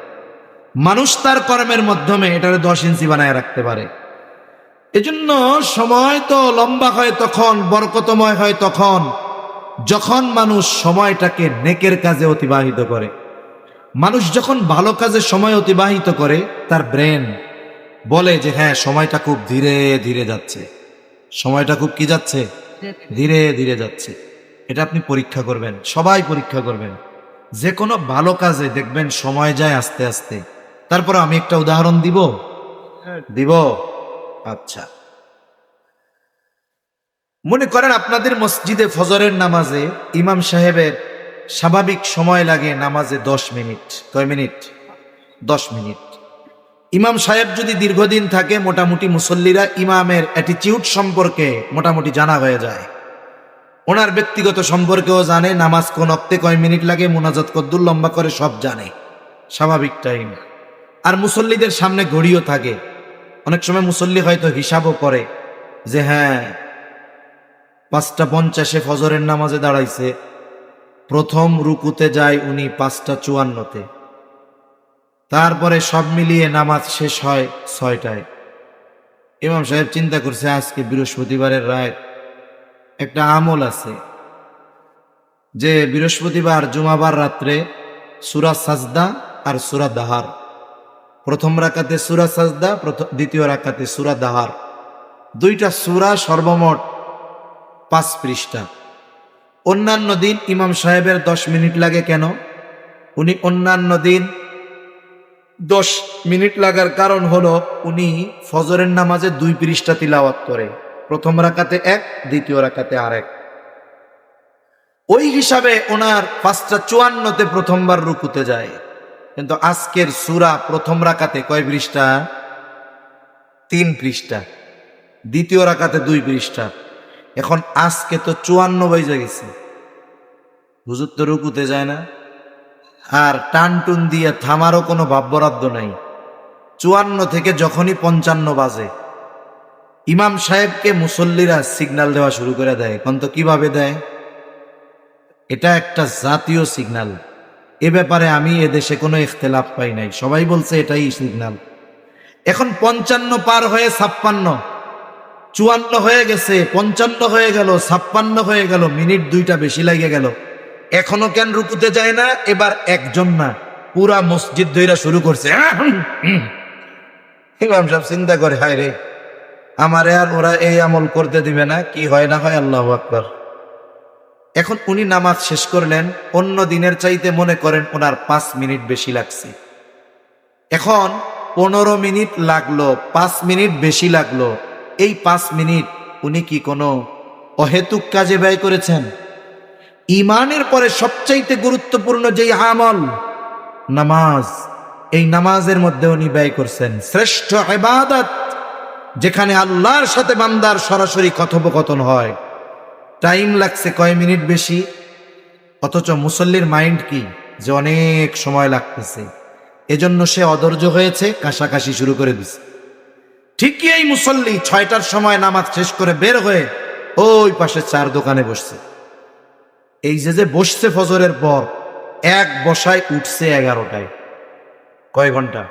মানুষ তার কর্মের মাধ্যমে এটারে 10 ইঞ্চি বানায় রাখতে পারে। এজন্য সময় তো লম্বা হয় তখন, বরকতময় হয় তখন যখন মানুষ সময়টাকে নেকের কাজে অতিবাহিত করে। মানুষ যখন ভালো কাজে সময় অতিবাহিত করে, তার ব্রেন বলে যে হ্যাঁ সময়টা খুব ধীরে ধীরে যাচ্ছে, সময়টা খুব কি যাচ্ছে? ধীরে ধীরে যাচ্ছে। এটা আপনি পরীক্ষা করবেন, সবাই পরীক্ষা করবেন, যে কোনো ভালো কাজে দেখবেন সময় যায় আস্তে আস্তে। তারপর আমি একটা উদাহরণ দিব। আচ্ছা, মনে করেন আপনাদের মসজিদে ফজরের নামাজে ইমাম সাহেবের স্বাভাবিক সময় লাগে নামাজে 10 মিনিট। কয় মিনিট? 10 মিনিট। ইমাম সাহেব যদি দীর্ঘদিন থাকে, মোটামুটি মুসল্লিরা ইমামের অ্যাটিটিউড সম্পর্কে মোটামুটি জানা হয়ে যায়, ওনার ব্যক্তিগত সম্পর্কেও জানে, নামাজ কোন ওয়াক্তে কয় মিনিট লাগে, মুনাজাত কদ্দুর লম্বা করে সব জানে, স্বাভাবিক টাইম। আর মুসল্লিদের সামনে ঘড়িও থাকে, অনেক সময় মুসল্লি হয়তো হিসাবও করে যে হ্যাঁ 5:50 ফজরের নামাজে দাঁড়াইছে, প্রথম রুকুতে যায় উনি 5:54, তারপরে সব মিলিয়ে নামাজ শেষ হয় 6টায়। ইমাম সাহেব চিন্তা করছে আজকে বৃহস্পতিবারের রাত, একটা আমল আছে যে বৃহস্পতিবার জুমাবার রাত্রে সূরা সাজদা আর সূরা দাহার, প্রথম রাকাতে সূরা সাজদা, দ্বিতীয় রাকাতে সূরা দাহার, 2টা সূরা, সর্বমোট 5 পৃষ্ঠা। অন্যান্য দিন ইমাম সাহেবের 10 মিনিট লাগে। কেন? উনি অন্যান্য দিন 10 মিনিট লাগার কারণ হলো উনি ফজরের নামাজে 2 পৃষ্ঠা তিলাওয়াত করে, প্রথম রাকাতে 1, দ্বিতীয় রাকাতে আরেক। ওই হিসাবে ওনার 5:54 প্রথমবার রুকুতে যায়, কিন্তু আজকের সূরা প্রথম রাকাতে কয় পৃষ্ঠা? 3 পৃষ্ঠা, দ্বিতীয় রাকাতে 2 পৃষ্ঠা। এখন আজকে তো 54 বেজে গেছে, হুজুর তো রুকুতে যায় না, আর টান টুন দিয়ে থামারও কোনো ভাব বরাদ্দ নাই, 54 থেকে যখনই 55 বাজে ইমাম সাহেবকে মুসল্লিরা সিগন্যাল দেওয়া শুরু করে দেয়। কোন তো কিভাবে দেয়? এটা একটা জাতীয় সিগন্যাল। এ ব্যাপারে আমি এদেশে কোনো ইখতিলাফ পাই নাই, সবাই বলছে এটাই সিগন্যাল। এখন 55 পার হয়ে 56, 54 হয়ে গেছে, 55 হয়ে গেল, 56 হয়ে গেল, মিনিট 2টা বেশি লাগে গেল। এখনো কেন রুকুতে যায় না? এবার একজন না, পুরা মসজিদ ধইরা শুরু করছে। ইমাম সাহেব চিন্তা করে, হায় রে, আমারে আর ওরা এই আমল করতে দিবে না, কি হয় না হয়, আল্লাহু আকবার। এখন উনি নামাজ শেষ করলেন, অন্য দিনের চাইতে মনে করেন ওনার 5 মিনিট বেশি লাগছে। এখন 15 মিনিট লাগলো, 5 মিনিট বেশি লাগলো। এই 5 মিনিট উনি কি কোনো অহেতুক কাজে ব্যয় করেছেন? ইমানের পরে সবচাইতে গুরুত্বপূর্ণ যেই আমল নামাজ, এই নামাজের মধ্যে উনি ব্যয় করছেন শ্রেষ্ঠ ইবাদত, যেখানে আল্লাহর সাথে বান্দার সরাসরি কথোপকথন হয়। টাইম লাগছে কয় মিনিট বেশি, অথচ মুসল্লির মাইন্ড কি যে অনেক সময় লাগতেছে, এজন্য সে অধৈর্য হয়েছে, কাশাকাশি শুরু করে দিছে। ঠিকই এই মুসল্লি 6টার সময় নামাজ শেষ করে বের হয়ে ওই পাশে 4 দোকানে বসছে। এই যে বসছে ফজরের পর, এক বসায় উঠছে 11টায়। কয় ঘন্টা?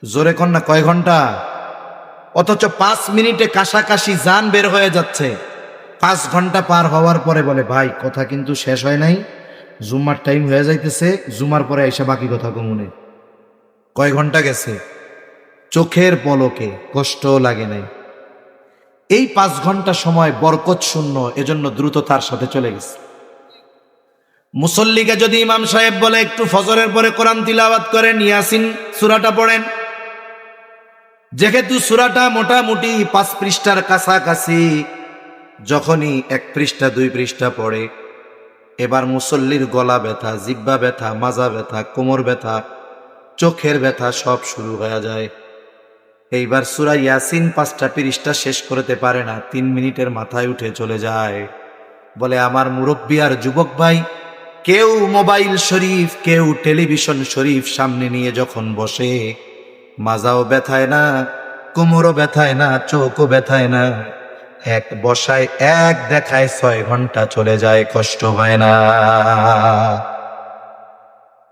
জোরে কন না, কয় ঘন্টা? অথচ 5 মিনিটে কাশাকাশি জান বের হয়ে যাচ্ছে। 5 ঘন্টা পার হওয়ার পরে বলে, ভাই কথা কিন্তু শেষ হয় নাই, জুম্মার টাইম হয়ে যাইতেছে, জুমার পরে এসে বাকি কথা কমুনে। কয় ঘন্টা গেছে? চোখের পলকে, কষ্টও লাগে নাই। এই 5 ঘন্টা সময় বরকত শূন্য, এজন্য দ্রুত তার সাথে চলে গেছে। মুসল্লিকে যদি ইমাম সাহেব বলে একটু ফজরের পরে কোরআন তিলাওয়াত করেন, ইয়াসিন সূরাটা পড়েন, যেহেতু সূরাটা মোটামুটি 5 পৃষ্ঠার কাছাকাছি, যখনই 1 পৃষ্ঠা 2 পৃষ্ঠা পড়ে, এবার মুসল্লির গলা ব্যথা, জিহ্বা ব্যথা, মাজা ব্যথা, কোমর ব্যথা, চোখের ব্যথা সব শুরু হয়ে যায়। এইবার সূরা ইয়াসিন 5টা পৃষ্ঠা শেষ করতে পারে না, 3 মিনিটের মাথায় উঠে চলে যায়। বলে, আমার মুরব্বী আর যুবক ভাই, কেউ মোবাইল শরীফ, কেউ টেলিভিশন শরীফ সামনে নিয়ে যখন বসে, মাজাও ব্যথায় না, কোমরও ব্যথায় না, চোখও ব্যথায় না, এক বসায় এক দেখায় 6 ঘন্টা চলে যায়, কষ্ট হয় না।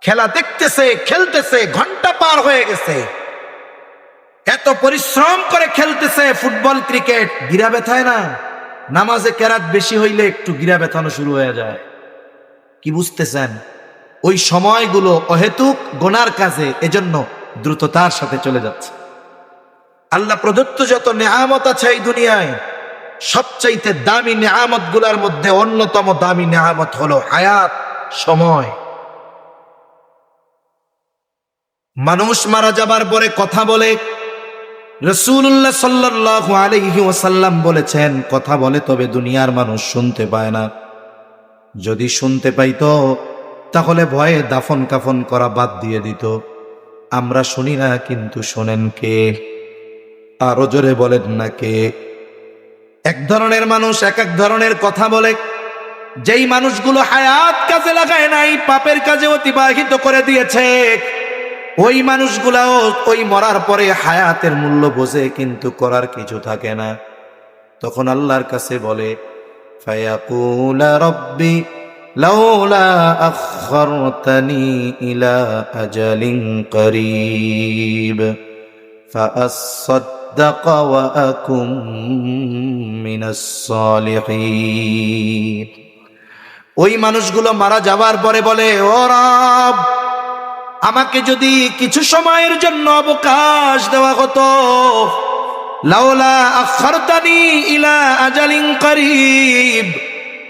খেলা দেখতেছে, খেলতেছে, ঘন্টা পার হয়ে গেছে, এত পরিশ্রম করে খেলতেছে ফুটবল, ক্রিকেট, গিরা ব্যথায় না? নামাজে কেরাত বেশি হইলে একটু গিরা ব্যথানো শুরু হয়ে যায়। কি বুঝতেছেন? ওই সময়গুলো অহেতুক গুনার কাজে, এজন্য দ্রুততার সাথে চলে যাচ্ছে। আল্লাহ প্রদত্ত যত নেয়ামত আছে এই দুনিয়ায়, সবচাইতে দামি নেয়ামত গুলার মধ্যে অন্যতম দামি নেয়ামত হলো হায়াত, সময়। মানুষ মারা যাবার পরে কথা বলে, রাসূলুল্লাহ সাল্লাল্লাহু আলাইহি ওয়াসাল্লাম বলেছেন, কথা বলে তবে দুনিয়ার মানুষ শুনতে পায় না। যদি শুনতে পাইতো তাহলে ভয়ে দাফন কাফন করা বাদ দিয়ে দিত। আমরা শুনি না, কিন্তু শোনেন কে? আরো জোরে বলেন না কে? এক ধরনের মানুষ এক এক ধরনের কথা বলে। যেই মানুষগুলো হায়াত কাজে লাগায় নাই, পাপের কাজে অতিবাহিত করে দিয়েছে, ওই মানুষগুলাও ওই মরার পরে হায়াতের মূল্য বোঝে, কিন্তু করার কিছু থাকে না। তখন আল্লাহর কাছে বলে, ফায়াকুলা রব্বি লাউলা আখখারতানি ইলা আজালিন করিব ফাআসাদদাকা ওয়া আকুম মিনাস সালিহিন। ওই মানুষগুলো মারা যাওয়ার পরে বলে, ও রব, আমাকে যদি কিছু সময়ের জন্য অবকাশ দেওয়া হতো, লাউলা আখখারতানি ইলা আজালিন করিব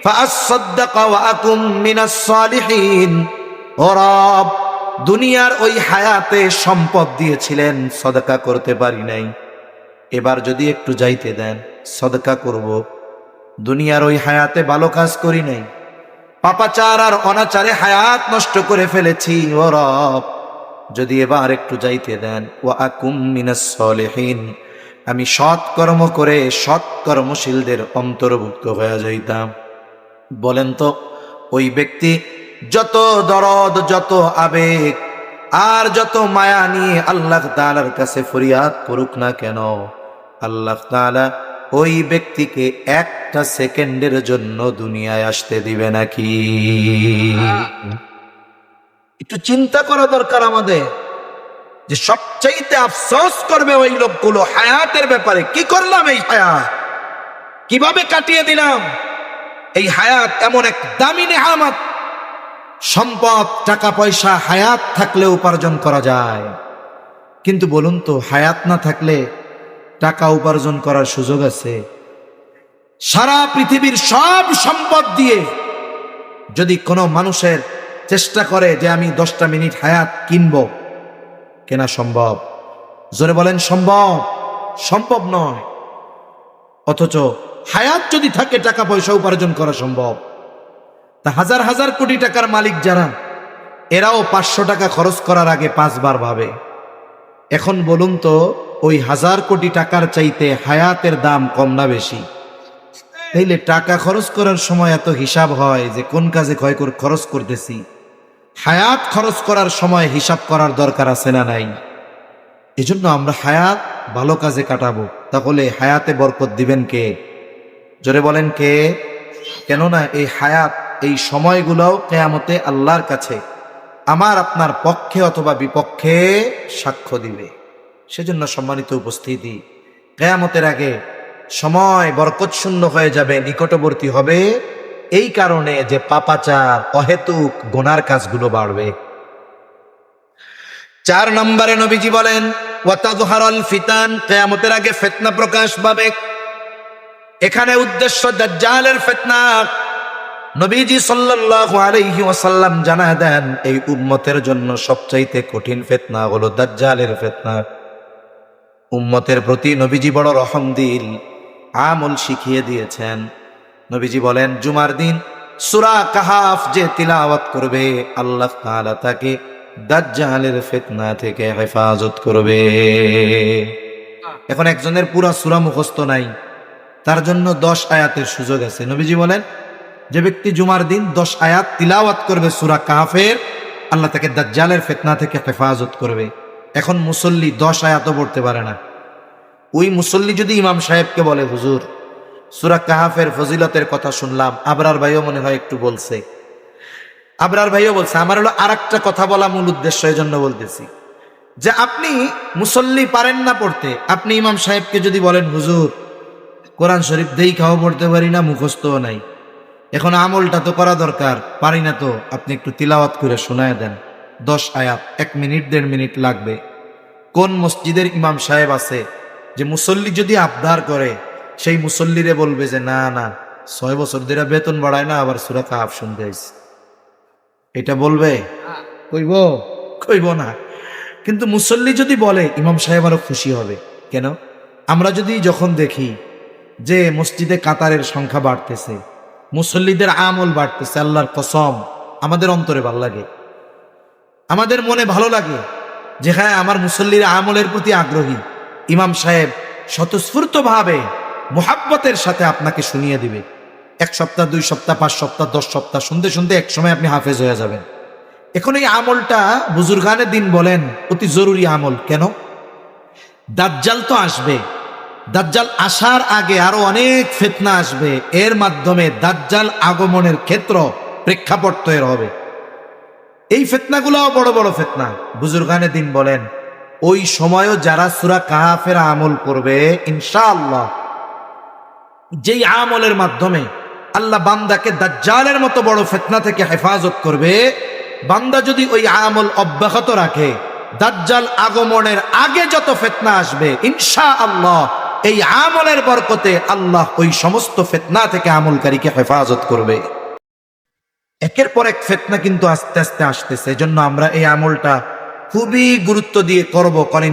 ফাআসাদদাকা ওয়া আকুম মিনাস সালিহিন। ও রব, দুনিয়ার ওই হায়াতে সম্পদ দিয়েছিলেন, সদকা করতে পারি নাই, এবার যদি একটু যাইতে দেন সদকা করব। দুনিয়ার ওই হায়াতে ভালো কাজ করি নাই, পাপাচার আর অনাচারে হায়াত নষ্ট করে ফেলেছি। ও রব, যদি এবার একটু যাইতে দেন, ওয়া আকুম মিনাস সালিহিন, আমি সৎ কর্ম করে সৎ কর্মশীলদের অন্তর্ভুক্ত হয়ে যাইতাম। বলেন তো, ওই ব্যক্তি যত দরদ, যত আবেগ, আর যত মায়া নিয়ে আল্লাহ তাআলার কাছে ফরিয়াদ করুক না কেন, আল্লাহ তাআলা ওই ব্যক্তিকে একটা সেকেন্ডের জন্য দুনিয়ায় আসতে দিবে নাকি? একটু চিন্তা করা দরকার আমাদের, যে সবচাইতে আফসোস করবে ওই লোকগুলো হায়াতের ব্যাপারে। কি করলাম এই হায়াত, কিভাবে কাটিয়ে দিলাম এই হায়াত? এমন এক দামি নেয়ামত, সম্পদ, টাকা পয়সা হায়াত থাকলে উপার্জন করা যায়, কিন্তু বলুন তো হায়াত না থাকলে টাকা উপার্জন করার সুযোগ আছে? সারা পৃথিবীর সব সম্পদ দিয়ে যদি কোনো মানুষের চেষ্টা করে যে আমি 10টা মিনিট হায়াত কিনবো, কেনা সম্ভব? জোরে বলেন সম্ভব? সম্ভব নয়। অথচ হায়াত যদি থাকে টাকা পয়সা উপার্জন করা সম্ভব। তা হাজার হাজার কোটি টাকার মালিক যারা, এরাও 500 টাকা খরচ করার আগে 5 বার ভাবে। এখন বলুন তো ওই 1000 কোটি টাকার চাইতে হায়াতের দাম কম না বেশি? তাইলে টাকা খরচ করার সময় এত হিসাব হয় যে কোন কাজে খরচ করতেছি, হায়াত খরচ করার সময় হিসাব করার দরকার আছে না নাই? এজন্য আমরা হায়াত ভালো কাজে কাটাবো, তাহলে হায়াতে বরকত দিবেন কে? জোরে বলেন কে? কেননা এই হায়াত, এই সময়গুলোও কিয়ামতে আল্লাহর কাছে আমার আপনার পক্ষে অথবা বিপক্ষে সাক্ষ্য দিবে। সেজন্য সম্মানিত উপস্থিতি, কিয়ামতের আগে সময় বরকত শূন্য হয়ে যাবে, নিকটবর্তী হবে, এই কারণে যে পাপাচার, অহেতুক গুনার কাজগুলো বাড়বে। 4 নম্বরে নবীজি বলেন ওয়াতাযহারাল ফিতান, কিয়ামতের আগে ফিতনা প্রকাশ পাবে। এখানে উদ্দেশ্য দাজ্জালের ফিতনা। নবীজি সাল্লাল্লাহু আলাইহি ওয়াসাল্লাম জানায় দেন এই উম্মতের জন্য সবচাইতে কঠিন ফিতনা হলো দাজ্জালের ফিতনা। উম্মতের প্রতি নবীজি বড় রহম দিল, আমল শিখিয়ে দিয়েছেন। নবীজি বলেন জুমার দিন সূরা কাহাফ যে তিলাওয়াত করবে, আল্লাহ তাআলা তাকে দাজ্জালের ফিতনা থেকে হেফাজত করবে। এখন একজনের পুরা সূরা মুখস্থ নাই, তার জন্য 10 আয়াতের সুযোগ আছে। নবীজি বলেন যে ব্যক্তি জুমার দিন 10 আয়াত তিলাওয়াত করবে সূরা কাহাফের, আল্লাহ তাকে দাজ্জালের ফিতনা থেকে হেফাজত করবে। এখন মুসল্লি 10 আয়াতও পড়তে পারে না। ওই মুসল্লি যদি ইমাম সাহেবকে বলে হুজুর সূরা কাহাফের ফজিলতের কথা শুনলাম, আবরার ভাইও মনে হয় একটু বলছে, আবরার ভাইও বলছে, আমার হলো আরেকটা কথা বলা মূল উদ্দেশ্য, এই জন্য বলতেছি যে আপনি মুসল্লি পারেন না পড়তে, আপনি ইমাম সাহেবকে যদি বলেন হুজুর কোরআন শরীফ দেখাও পড়তে পারি না, মুখস্থও নাই, এখন আমলটা তো করা দরকার, পারি না, তো আপনি একটু তিলাওয়াত করে শোনায় দেন 10 আয়াত, 1 মিনিট 1.5 মিনিট লাগবে। কোন মসজিদের ইমাম সাহেব আছে যে মুসল্লি যদি আবদার করে সেই মুসল্লিরে বলবে যে না না 6 বছর ধরে বেতন বাড়ায় না, আবার সূরা কাহাফ শুনতে আইছে? এটা বলবে? কইব? কইব না। কিন্তু মুসল্লি যদি বলে ইমাম সাহেব আরো খুশি হবে। কেন? আমরা যদি যখন দেখি যে মসজিদে কাতারের সংখ্যা বাড়তেছে, মুসল্লিদের আমল বাড়তেছে, আল্লাহর কসম আমাদের অন্তরে ভালো লাগে, আমাদের মনে ভালো লাগে যে হ্যাঁ আমার মুসল্লির আমলের প্রতি আগ্রহী। ইমাম সাহেব স্বতঃস্ফূর্ত ভাবে মুহাব্বতের সাথে আপনাকে শুনিয়ে দিবে। 1 সপ্তাহ 2 সপ্তাহ 5 সপ্তাহ 10 সপ্তাহ শুনতে শুনতে এক সময় আপনি হাফেজ হয়ে যাবেন। এখন এই আমলটা বুজুর্গানে দিন বলেন অতি জরুরি আমল। কেন? দাজ্জাল তো আসবে, দাজ্জাল আসার আগে আরো অনেক ফিতনা আসবে, এর মাধ্যমে দাজ্জাল আগমনের ক্ষেত্র প্রেক্ষাপট তৈরি হবে। এই ফিতনাগুলোও বড় বড় ফিতনা। বুজুর্গানে দিন বলেন ওই সময়ও যারা সূরা কাহাফের আমল করবে ইনশাআল্লাহ, যেই আমলের মাধ্যমে আল্লাহ বান্দাকে দাজ্জালের মতো বড় ফিতনা থেকে হেফাজত করবে, বান্দা যদি ওই আমল অব্যাহত রাখে, দাজ্জাল আগমনের আগে যত ফিতনা আসবে ইনশাআল্লাহ এই আমলের বরকতে আল্লাহ ওই সমস্ত ফিতনা থেকে আমলকারীকে হেফাজত করবে। একের পর এক ফিতনা কিন্তু আস্তে আস্তে আসতেছে, এজন্য আমরা এই আমলটা খুবই গুরুত্ব দিয়ে করব। কোন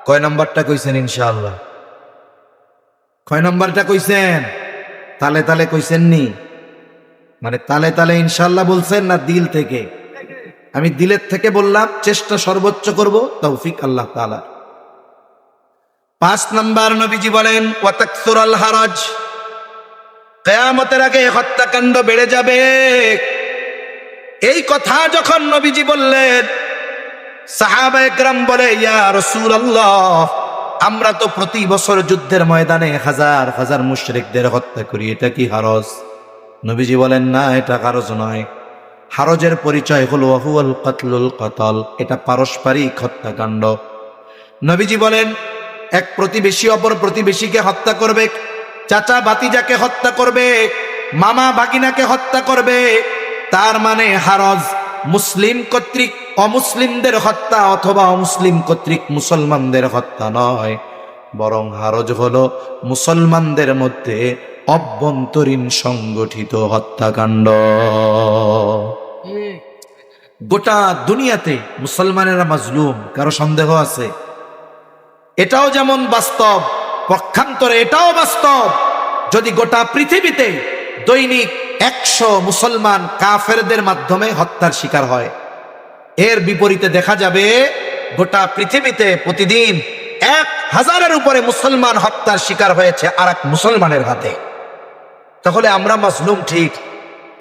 কয় নাম্বারটা কইছেন? ইনশাআল্লাহ। কয় নাম্বারটা কইছেন? তালে তালে কইছেন নি? মানে তালে তালে ইনশাআল্লাহ বলছেন না দিল থেকে? আমি দিলের থেকে বললাম, চেষ্টা সর্বোচ্চ করব, তৌফিক আল্লাহ তাআলা। 5 নাম্বার নবীজি বলেন ওয়াতাকসুরাল হারাজ, কিয়ামতের আগে হত্যাকাণ্ড বেড়ে যাবে। এই কথা যখন নবীজি বললেন, সাহাবায়ে কেরাম বলে, ইয়া রাসূলুল্লাহ, আমরা তো প্রতি বছর যুদ্ধের ময়দানে হাজার হাজার মুশরিকদের হত্যা করি, এটা কি হারজ? নবীজি বলেন, না, এটা হারজ নয়। হারজের পরিচয় হলো ওয়াহুয়াল কাতলুল কাতাল, এটা পারস্পরিক হত্যাকাণ্ড। নবীজি বলেন, এক প্রতিবেশী অপর প্রতিবেশীকে হত্যা করবে, চাচা ভাতিজাকে হত্যা করবে, মামা ভাগিনাকে হত্যা করবে, তার মানে হারজ মুসলিম কর্তৃক অমুসলিমদের হত্যা অথবা অমুসলিম কর্তৃক মুসলমানদের হত্যা নয়, বরং হারজ হলো মুসলমানদের মধ্যে অভ্যন্তরীণ সংগঠিত হত্যাকাণ্ড। গোটা দুনিয়াতে মুসলমানেরা মাজলুম, কারো সন্দেহ আছে? এটাও যেমন বাস্তব, পক্ষান্তরে এটাও বাস্তব। যদি গোটা পৃথিবীতে দৈনিক 100 মুসলমান কাফেরদের মাধ্যমে হত্যার শিকার হয়, এর বিপরীতে দেখা যাবে গোটা পৃথিবীতে প্রতিদিন 1000-এর উপরে মুসলমান হত্যার শিকার হয়েছে আর এক মুসলমানের হাতে। তাহলে আমরা মাজলুম ঠিক,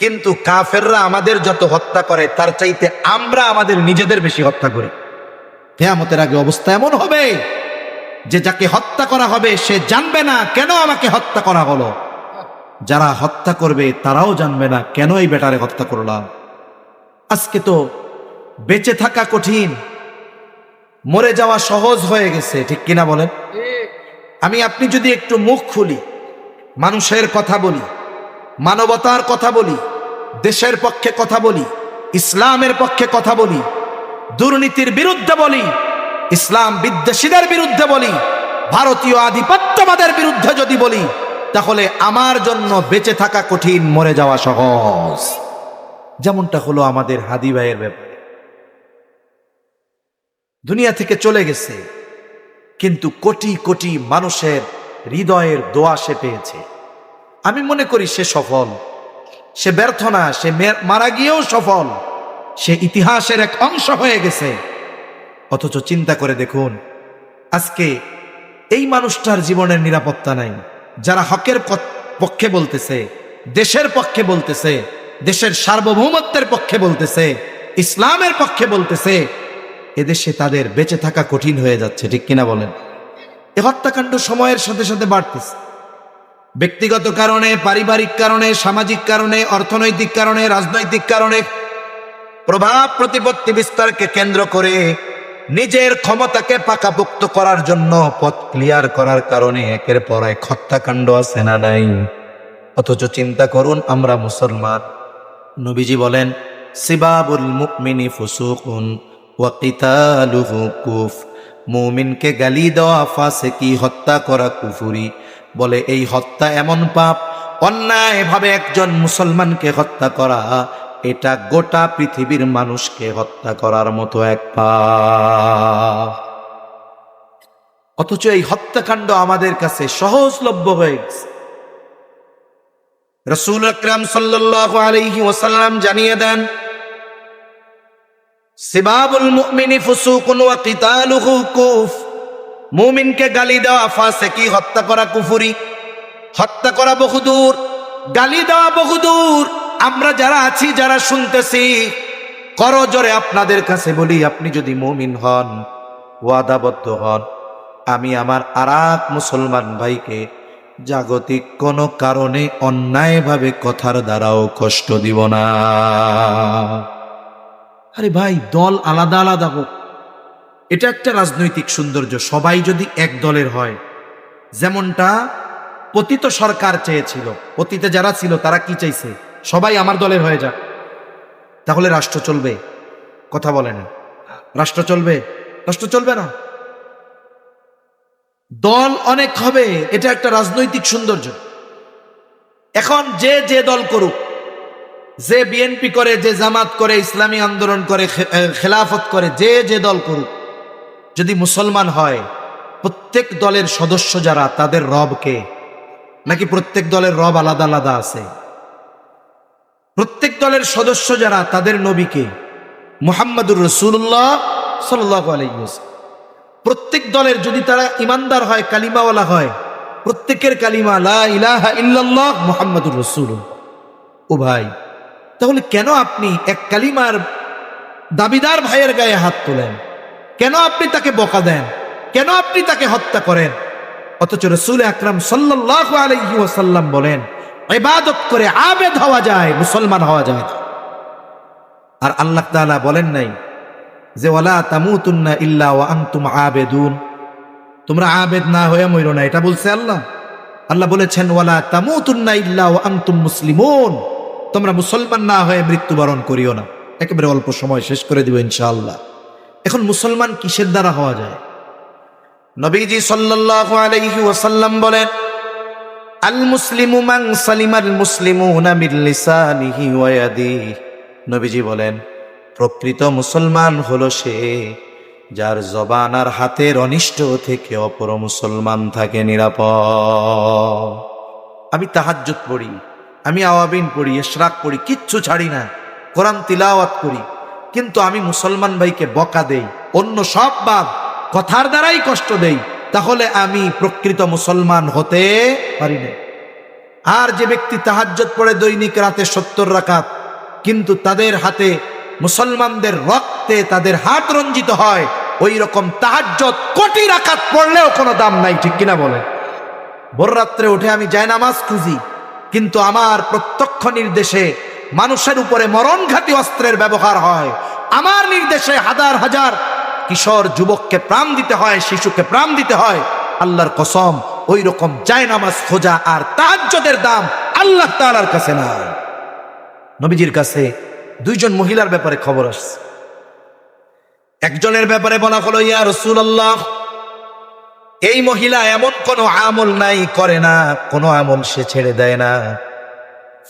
কিন্তু কাফেররা আমাদের যত হত্যা করে তার চাইতে আমরা আমাদের নিজেদের বেশি হত্যা করি। কিয়ামতের আগে অবস্থা এমন হবে যে যাকে হত্যা করা হবে সে জানবে না কেন আমাকে হত্যা করা হলো, যারা হত্যা করবে তারাও জানবে না কেন এই বেটারে হত্যা করলাম। আজকে তো বেঁচে থাকা কঠিন, মরে যাওয়া সহজ হয়ে গেছে, ঠিক কিনা বলেন? আপনি যদি একটু মুখ খুলি, মানুষের কথা বলি, মানবতার কথা বলি, দেশের পক্ষে কথা বলি, ইসলামের পক্ষে কথা বলি, দুর্নীতির বিরুদ্ধে বলি, ইসলাম বিদ্বেষীদের বিরুদ্ধে বলি, ভারতীয় আধিপত্যবাদের বিরুদ্ধে যদি বলি, তাহলে আমার জন্য বেঁচে থাকা কঠিন, মরে যাওয়া সহজ। যেমনটা হলো আমাদের হাদি ভাইয়ের ব্যাপারে। দুনিয়া থেকে চলে গেছে, কিন্তু কোটি কোটি মানুষের হৃদয়ের দোয়া সে পেয়েছে। আমি মনে করি সে সফল, সে ব্যর্থ না, সে মারা গিয়েও সফল, সে ইতিহাসের এক অংশ হয়ে গেছে। অথচ চিন্তা করে দেখুন, আজকে এই মানুষটার জীবনের নিরাপত্তা নাই। যারা হকের পক্ষে বলতেছে, দেশের পক্ষে বলতেছে, দেশের সার্বভৌমত্বের পক্ষে বলতেছে, ইসলামের পক্ষে বলতেছে, এদেশে তাদের বেঁচে থাকা কঠিন হয়ে যাচ্ছে, ঠিক কিনা বলেন? এ হত্যাকাণ্ড সময়ের সাথে সাথে বাড়তেছে। ব্যক্তিগত কারণে, পারিবারিক কারণে, সামাজিক কারণে, অর্থনৈতিক কারণে, রাজনৈতিক কারণে, প্রভাব প্রতিপত্তি বিস্তারকে কেন্দ্র করে নিজের ক্ষমতাকে পাকাপোক্ত করার জন্য পথ ক্লিয়ার করার কারণে একের পর এক হত্যাকাণ্ড আছে না নাই? অথচ চিন্তা করুন, আমরা মুসলমান। নবীজি বলেন, সিবাবুল মুমিনি ফুসুকুন ওয়া কিতালুহু কুফ, মুমিনকে গালি দেওয়া ফাসিকি, হত্যা করা কুফরি। বলে এই হত্যা এমন পাপ, অন্যায়ভাবে একজন মুসলমানকে হত্যা করা, এটা গোটা পৃথিবীর মানুষকে হত্যা করার মতো এক পাপ। অথচ এই হত্যাকাণ্ড আমাদের কাছে সহজলভ্য হয়ে গেছে। রাসূল আকরাম সাল্লাল্লাহু আলাইহি ওয়াসাল্লাম জানিয়ে দেন, সিবাবুল মুমিনি ফুসুকুন ওয়া কিতালুহু কুফ, মুমিনকে গালি দেওয়া ফাসিকি, হত্যা করা কুফরি। হত্যা করা বহুদূর, গালি দেওয়া বহুদূর। আমরা যারা আছি, যারা শুনতেছি, করজোরে আপনাদের কাছে বলি, আপনি যদি মুমিন হন, ওয়াদাবদ্ধ হন, আমি আমার আরেক মুসলমান ভাইকে জাগতিক কোনো কারণে অন্যায়ভাবে কথার দ্বারাও কষ্ট দিব না। আরে ভাই, দল আলাদা আলাদা হোক, এটা একটা রাজনৈতিক সৌন্দর্য। সবাই যদি এক দলের হয়, যেমনটা পতিত সরকার চেয়েছিল, পতিতে যারা ছিল তারা কি চাইছে? সবাই আমার দলের হয়ে যাক, তাহলে রাষ্ট্র চলবে? কথা বলেন, রাষ্ট্র চলবে? রাষ্ট্র চলবে না। দল অনেক হবে, এটা একটা রাজনৈতিক সৌন্দর্য। এখন যে যে দল করুক, যে বিএনপি করে, যে জামাত করে, ইসলামী আন্দোলন করে, খেলাফত করে, যে যে দল করুক, যদি মুসলমান হয়, প্রত্যেক দলের সদস্য যারা, তাদের রব কে? নাকি প্রত্যেক দলের রব আলাদা আলাদা আছে? প্রত্যেক দলের সদস্য যারা, তাদের নবী কে? মুহাম্মাদুর রাসূলুল্লাহ সাল্লাল্লাহু আলাইহি ওয়াসাল্লাম। প্রত্যেক দলের যদি তারা ইমানদার হয়, কালিমাওয়ালা হয়, প্রত্যেকের কালিমা লা ইলাহা ইল্লাল্লাহ মুহাম্মাদুর রাসূলুল্লাহ। ও ভাই, তাহলে কেন আপনি এক কালিমার দাবিদার ভাইয়ের গায়ে হাত তোলেন? কেন আপনি তাকে বকা দেন? কেন আপনি তাকে হত্যা করেন? অথচ রাসূল আকরাম সাল্লাল্লাহু আলাইহি ওয়াসাল্লাম বলেন, ইবাদত করে আবেদ হওয়া যায়, মুসলমান হওয়া যায়। আর আল্লাহ তাআলা বলেন নাই যে ওয়ালা তামুতুন্না ইল্লা ওয়া আনতুম আবেদুন, তোমরা আবেদ না হয়ে মরো না, এটা বলছে আল্লাহ? আল্লাহ বলেছেন ওয়ালা তামুতুন্না ইল্লা ওয়া আনতুম মুসলিমুন, তোমরা মুসলমান না হয়ে মৃত্যুবরণ করিও না। একেবারে অল্প সময় শেষ করে দিব ইনশাআল্লাহ। এখন মুসলমান কিসের দ্বারা হওয়া যায়? নবীজি সাল্লাল্লাহু আলাইহি ওয়াসাল্লাম বলেন, আল মুসলিমু মান সালিমাল মুসলিমুনা মিন লিসানিহি ওয়া ইয়াদিহি। নবীজি বলেন, প্রকৃত মুসলমান হলো সে যার জবান আর হাতের অনিষ্ট থেকে অপর মুসলমান থাকে নিরাপদ। আমি তাহাজ্জুদ পড়ি, আমি আওয়াবিন পড়ি, ইশরাক পড়ি, কিচ্ছু ছাড়ি না, কোরআন তিলাওয়াত করি, কিন্তু আমি মুসলমান ভাইকে বকা দেই, অন্য সব বাদ, কথার দ্বারাই কষ্ট দেই, তাহলে আমি প্রকৃত মুসলমান হতে পারি না। আর যে ব্যক্তি তাহাজ্জুদ পড়ে দৈনিক রাতে 70 রাকাত, কিন্তু তাদের হাতে মুসলমানদের রক্তে তাদের হাত রঞ্জিত হয়, ওই রকম তাহাজ্জুদ কোটি রাকাত পড়লেও কোনো দাম নাই, ঠিক কিনা বলেন? ভোর রাত্রে উঠে আমি জায়নামাজ খুঁজি, কিন্তু আমার প্রত্যক্ষ নির্দেশে মানুষের উপরে মরণঘাতী অস্ত্রের ব্যবহার হয়, আমার নির্দেশে হাজার হাজার কিশোর যুবককে প্রাণ দিতে হয়, শিশুকে প্রাণ দিতে হয়। আল্লাহর কসম, ওই রকম জায়নামাজ খোঁজা আর তাহাজ্জুদের দাম আল্লাহ তাআলার কাছে না। নবীজির কাছে দুইজন মহিলার ব্যাপারে খবর আসছে। একজনের ব্যাপারে বলা হলো, ইয়া রাসূলুল্লাহ, এই মহিলা এমন কোনো আমল নাই, করে না, কোনো আমল সে ছেড়ে দেয় না,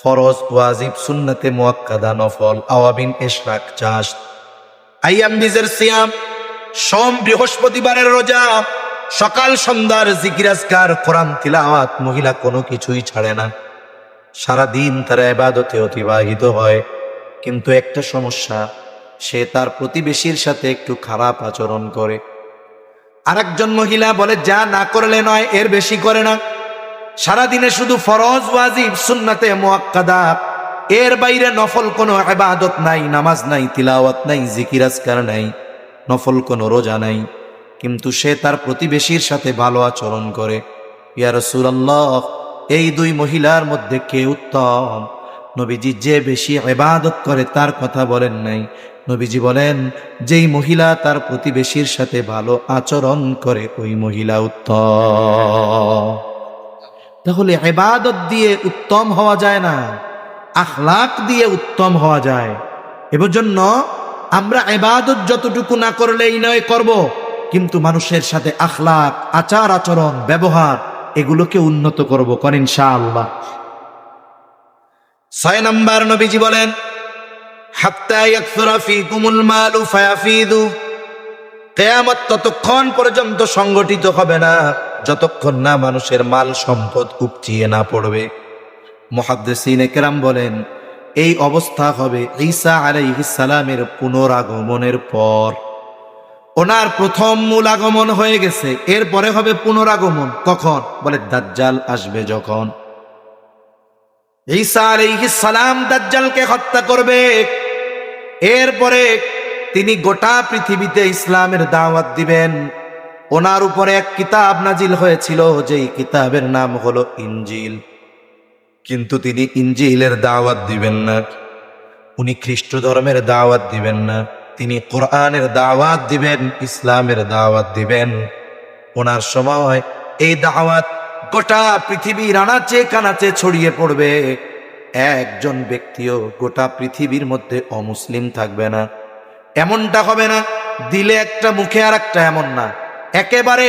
ফরজ, ওয়াজিব, সুন্নতে মুআক্কাদা, নফল, আওয়াবিন, ইশরাক, চাষ, আইয়াম বিজের সিয়াম, সোম বৃহস্পতিবারের রোজা, সকাল সন্ধ্যার জিকির আজকার, কোরআন তিলাওয়াত, মহিলা কোনো কিছুই ছাড়ে না। সারাদিন তার ইবাদতে অতিবাহিত হয়, কিন্তু একটা সমস্যা, সে তার প্রতিবেশীর সাথে একটু খারাপ আচরণ করে। আরেকজন মহিলা বলে, যা না করলে নয়, এর বেশি করে না, সারাদিনে শুধু ফরজ, ওয়াজিব, সুন্নতে মুআক্কাদা, এর বাইরে নফল কোনো ইবাদত নাই, নামাজ নাই, তিলাওয়াত নাই, জিকির আজকার নাই, নফল কোনো রোজা নাই, কিন্তু সে তার প্রতিবেশীর সাথে ভালো আচরণ করে। ইয়া রাসূলুল্লাহ, এই দুই মহিলার মধ্যে কে উত্তম? নবীজি যে বেশি ইবাদত করে তার কথা বলেন নাই, নবীজি বলেন যেই মহিলা তার প্রতিবেশীর সাথে ভালো আচরণ করে ওই মহিলা উত্তম। তাহলে ইবাদত দিয়ে উত্তম হওয়া যায় না, আখলাক দিয়ে উত্তম হওয়া যায়। এর জন্য আমরা ইবাদত যতটুকু না করলেই নয়, করব, কিন্তু মানুষের সাথে আখলাক, আচার আচরণ, ব্যবহার, এগুলোকে উন্নত করব, করেন ইনশাআল্লাহ। 6 নাম্বার, নবীজি বলেন, হাত্তা ইয়াকসুরা ফীকুমুল মালু ফায়াফিদু। কিয়ামত ততক্ষণ পর্যন্ত সংগঠিত হবে না যতক্ষণ না মানুষের মাল সম্পদ উপচিয়ে না পড়বে। মুহাদ্দিসিনে কেরাম বলেন, এই অবস্থা হবে ঈসা আলাইহিস সালামের পুনরাগমনের পর। ওনার প্রথম মূল আগমন হয়ে গেছে, এরপরে হবে পুনরাগমন। কখন? বলে দাজ্জাল আসবে যখন। ঈসা আলাইহিস সালাম দাজ্জালকে হত্যা করবে, এরপরে তিনি গোটা পৃথিবীতে ইসলামের দাওয়াত দিবেন। ওনার উপরে এক কিতাব নাজিল হয়েছিল, যেই কিতাবের নাম হলো ইনজিল, কিন্তু তিনি ইনজিলের দাওয়াত দিবেন না, উনি খ্রিস্ট ধর্মের দাওয়াত দিবেন না, তিনি কোরআনের দাওয়াত দিবেন, ইসলামের দাওয়াত দিবেন। ওনার সময় এই দাওয়াত গোটা পৃথিবীর আনাচে কানাচে ছড়িয়ে পড়বে। একজন ব্যক্তিও গোটা পৃথিবীর মধ্যে অমুসলিম থাকবে না। এমনটা হবে না দিলে একটা মুখে আর একটা, এমন না, একেবারে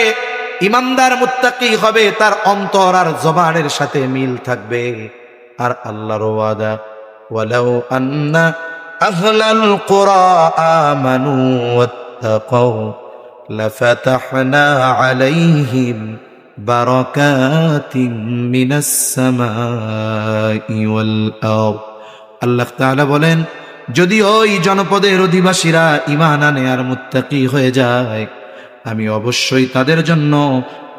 ইমানদার মুত্তাকি হবে, তার অন্তর আর জবানের সাথে মিল থাকবে। আর আল্লাহর ওয়াদা, ওয়ালাউ আন্না আহলাল কুরা আমানু ওয়াত্তাকাউ লাফাতাহনা আলাইহিম বারাকাতিম মিনাস সামাই ওয়াল আরদ। আল্লাহ তাআলা বলেন, যদি ওই জনপদের অধিবাসীরা ঈমান আনে আর মুত্তাকি হয়ে যায়, আমি অবশ্যই তাদের জন্য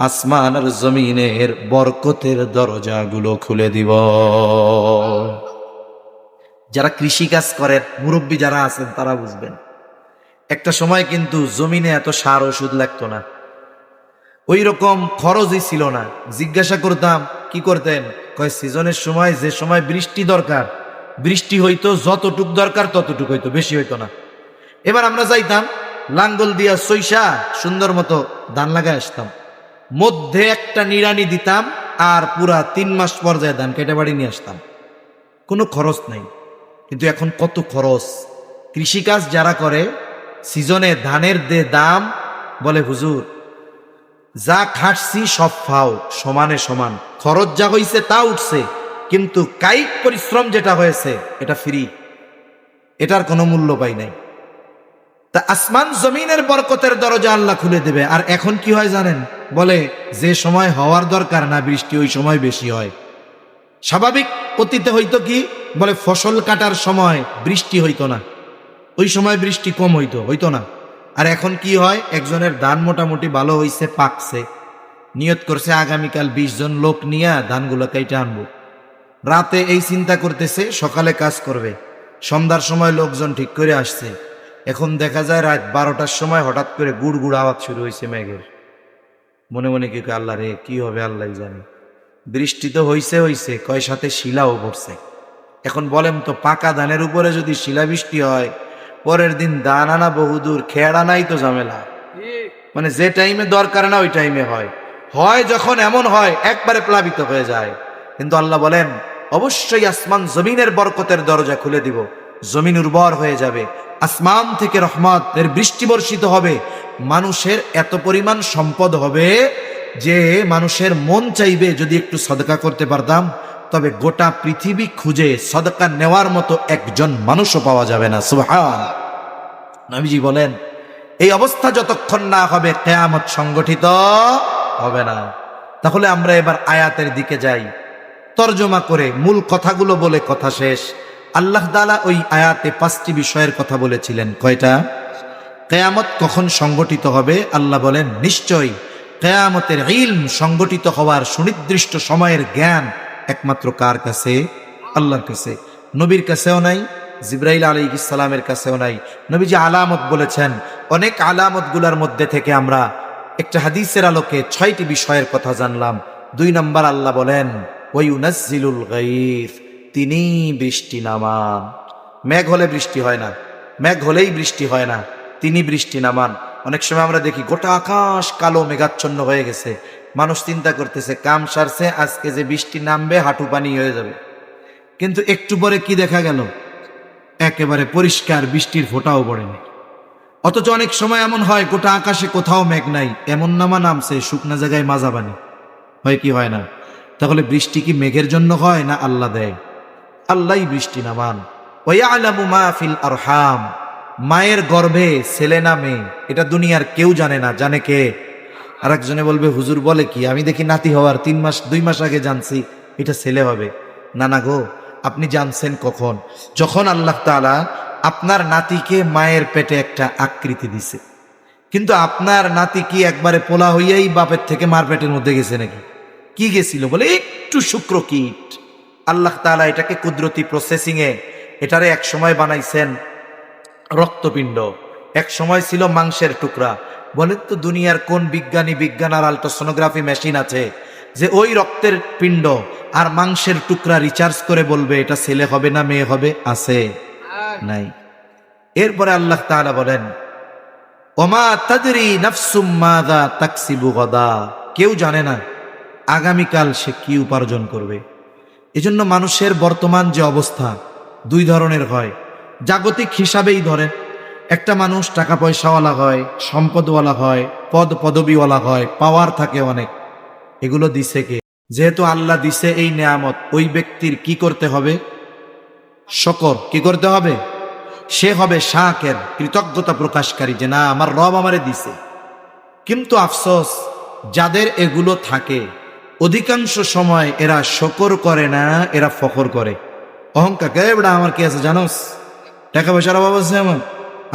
আসমান আর জমিনের বরকতের দরজাগুলো খুলে দিব। যারা কৃষি কাজ করেন, মুরব্বী যারা আছেন তারা বুঝবেন, একটা সময় কিন্তু জমিনে এত সার ওষুধ লাগতো না, ওই রকম খরচই ছিল না। জিজ্ঞাসা করতাম কি করতেন, কয় সিজনের সময় যে সময় বৃষ্টি দরকার বৃষ্টি হইতো, যতটুক দরকার ততটুক হইতো, বেশি হইতো না। এবার আমরা যাইতাম লাঙ্গল দিয়া সইসা সুন্দর মতো ধান লাগায় আসতাম, মধ্যে একটা নিড়ানি দিতাম আর পুরা 3 মাস পর্যায়ে ধান কেটে বাড়ি নিয়ে আসতাম, কোনো খরচ নেই। কিন্তু এখন কত খরচ। কৃষিকাজ যারা করে সিজনে ধানের দাম, বলে হুজুর যা খাটছি সব ফাও, সমানে সমান, খরচ যা হইছে তা উঠছে, কিন্তু কায়িক পরিশ্রম যেটা হয়েছে এটা ফ্রি, এটার কোনো মূল্য পাই নাই। তা আসমান জমিনের বরকতের দরজা আল্লাহ খুলে দেবে। আর এখন কি হয় জানেন, বলে যে সময় হওয়ার দরকার না বৃষ্টি ওই সময় বেশি হয়। স্বাভাবিক অতীতে হইতো কি, বলে ফসল কাটার সময় বৃষ্টি হইতো না, ওই সময় বৃষ্টি কম হইতো না। আর এখন কি হয়, একজনের ধান মোটামুটি ভালো হইছে, পাকছে, নিয়ত করছে আগামীকাল 20 জন লোক নিয়ে ধানগুলো কেটে আনবো, রাতে এই চিন্তা করতেছে সকালে কাজ করবে, সন্ধ্যার সময় লোকজন ঠিক করে আসছে। এখন দেখা যায় রাত 12টার সময় হঠাৎ করে গুড় গুড় আওয়াজ শুরু হয়েছে মেঘের। মনে মনে কি আল্লাহ রে, কি হবে আল্লাহ জানে। বৃষ্টি তো হইছে, কয় সাথে শিলাও পড়ছে। এখন বলেন তো, পাকা ধানের উপরে যদি শিলা বৃষ্টি হয়, পরের দিন দান আনা বহুদূর, খেয়াড়া নাই তো ঝামেলা। মানে যে টাইমে দরকার না ওই টাইমে হয় যখন এমন হয় একবারে প্লাবিত হয়ে যায়। কিন্তু আল্লাহ বলেন অবশ্যই আসমান জমিনের বরকতের দরজা খুলে দিব, জমিন উর্বর হয়ে যাবে, আসমান থেকে রহমতের বৃষ্টি বর্ষিত হবে, মানুষের এত পরিমাণ সম্পদ হবে যে মানুষের মন চাইবে যদি একটু সদকা করতে পারতাম, তবে গোটা পৃথিবী খুঁজে সদকা নেওয়ার মতো একজন মানুষও পাওয়া যাবে না। সুবহান। নবীজি বলেন এই অবস্থা যতক্ষণ না হবে কিয়ামত সংগঠিত হবে না। তাহলে আমরা এবার আয়াতের দিকে যাই, তরজমা করে মূল কথাগুলো বলে কথা শেষ। আল্লাহ তাআলা ওই আয়াতে 5টি বিষয়ের কথা বলেছিলেন। কয়টা? কিয়ামত কখন সংগঠিত হবে, আল্লাহ বলেন নিশ্চয়ই কিয়ামতের ইলম সংগঠিত হওয়ার সুনির্দিষ্ট সময়ের জ্ঞান একমাত্র কার কাছে? আল্লাহর কাছে। নবীর কাছেও নাই, জিবরাইল আলাইহিস সালামের কাছেও নাই। নবীজি আলামত বলেছেন, অনেক আলামতগুলোর মধ্যে থেকে আমরা একটা হাদিসের আলোকে 6টি বিষয়ের কথা জানলাম। 2 নম্বর আল্লাহ বলেন ওয়ায়ুনাজ্জিলুল গায়থ, তিনি বৃষ্টি নামান। মেঘ হলে বৃষ্টি হয় না, মেঘ হলেই বৃষ্টি হয় না, তিনি বৃষ্টি নামান। অনেক সময় আমরা দেখি গোটা আকাশ কালো মেঘাচ্ছন্ন হয়ে গেছে, মানুষ চিন্তা করতেছে কাম সারছে, আজকে যে বৃষ্টি নামবে হাঁটু পানি হয়ে যাবে। কিন্তু একটু পরে কি দেখা গেল, একেবারে পরিষ্কার, বৃষ্টির ফোঁটাও পড়েনি। অথচ অনেক সময় এমন হয় গোটা আকাশে কোথাও মেঘ নাই, এমন নামা নামছে শুকনা জায়গায় মাজা পানি। হয় কি হয় না? তাহলে বৃষ্টি কি মেঘের জন্য হয় না আল্লাহ দেয়? আল্লাহই বৃষ্টি নামান। ওয়ায়ালামু মা ফিল আরহাম, মায়ের গর্ভে ছেলে না মেয়ে এটা দুনিয়ার কেউ জানে না, জানে কে? আর একজনে বলবে হুজুর বলে কি, আমি দেখি নাতি হওয়ার 2 মাস আগে জানছি এটা ছেলে হবে। না না গো, আপনি জানছেন কখন? যখন আল্লাহ তাআলা আপনার নাতিকে মায়ের পেটে একটা আকৃতি দিছে। কিন্তু আপনার নাতি কি একবারে পোলা হইয়াই বাপের থেকে মার পেটের মধ্যে গেছে নাকি? কি গেছিল? বলে একটু শুক্রকীট। আল্লাহ তাআলা এটাকে কুদরতি প্রসেসিংয়ে এটারে এক সময় বানাইছেন রক্তপিণ্ড, এক সময় ছিল মাংসের টুকরা। বলেন তো দুনিয়ার কোন বিজ্ঞান আর আল্ট্রাসোনোগ্রাফি মেশিন আছে যে ওই রক্তের পিণ্ড আর মাংসের টুকরা রিচার্জ করে বলবে এটা ছেলে হবে না মেয়ে হবে? আছে? নাই। এরপরে আল্লাহ তাআলা বলেন ওমা তাদরি নাফসুম মাযা তাকসিবু গাদা, কেউ জানে না আগামীকাল সে কি উপার্জন করবে। এজন্য মানুষের বর্তমান যে অবস্থা 2 ধরনের হয়। জাগতিক হিসাবেই ধরেন, একটা মানুষ টাকা পয়সাওয়ালা হয়, সম্পদওয়ালা হয়, পদবিওয়ালা হয়, পাওয়ার থাকে অনেক। এগুলো দিছে কে? যেহেতু আল্লাহ দিছে এই নেয়ামত, ওই ব্যক্তির কি করতে হবে? শকর। কি করতে হবে? সে হবে শাকের, কৃতজ্ঞতা প্রকাশকারী, যে না আমার রব আমারে দিছে। কিন্তু আফসোস, যাদের এগুলো থাকে অধিকাংশ সময় এরা শকর করে না, এরা ফখর করে। অহংকার, এবড়া আমার কি আছে জানোস, টাকা পয়সার অভাব আছে আমার,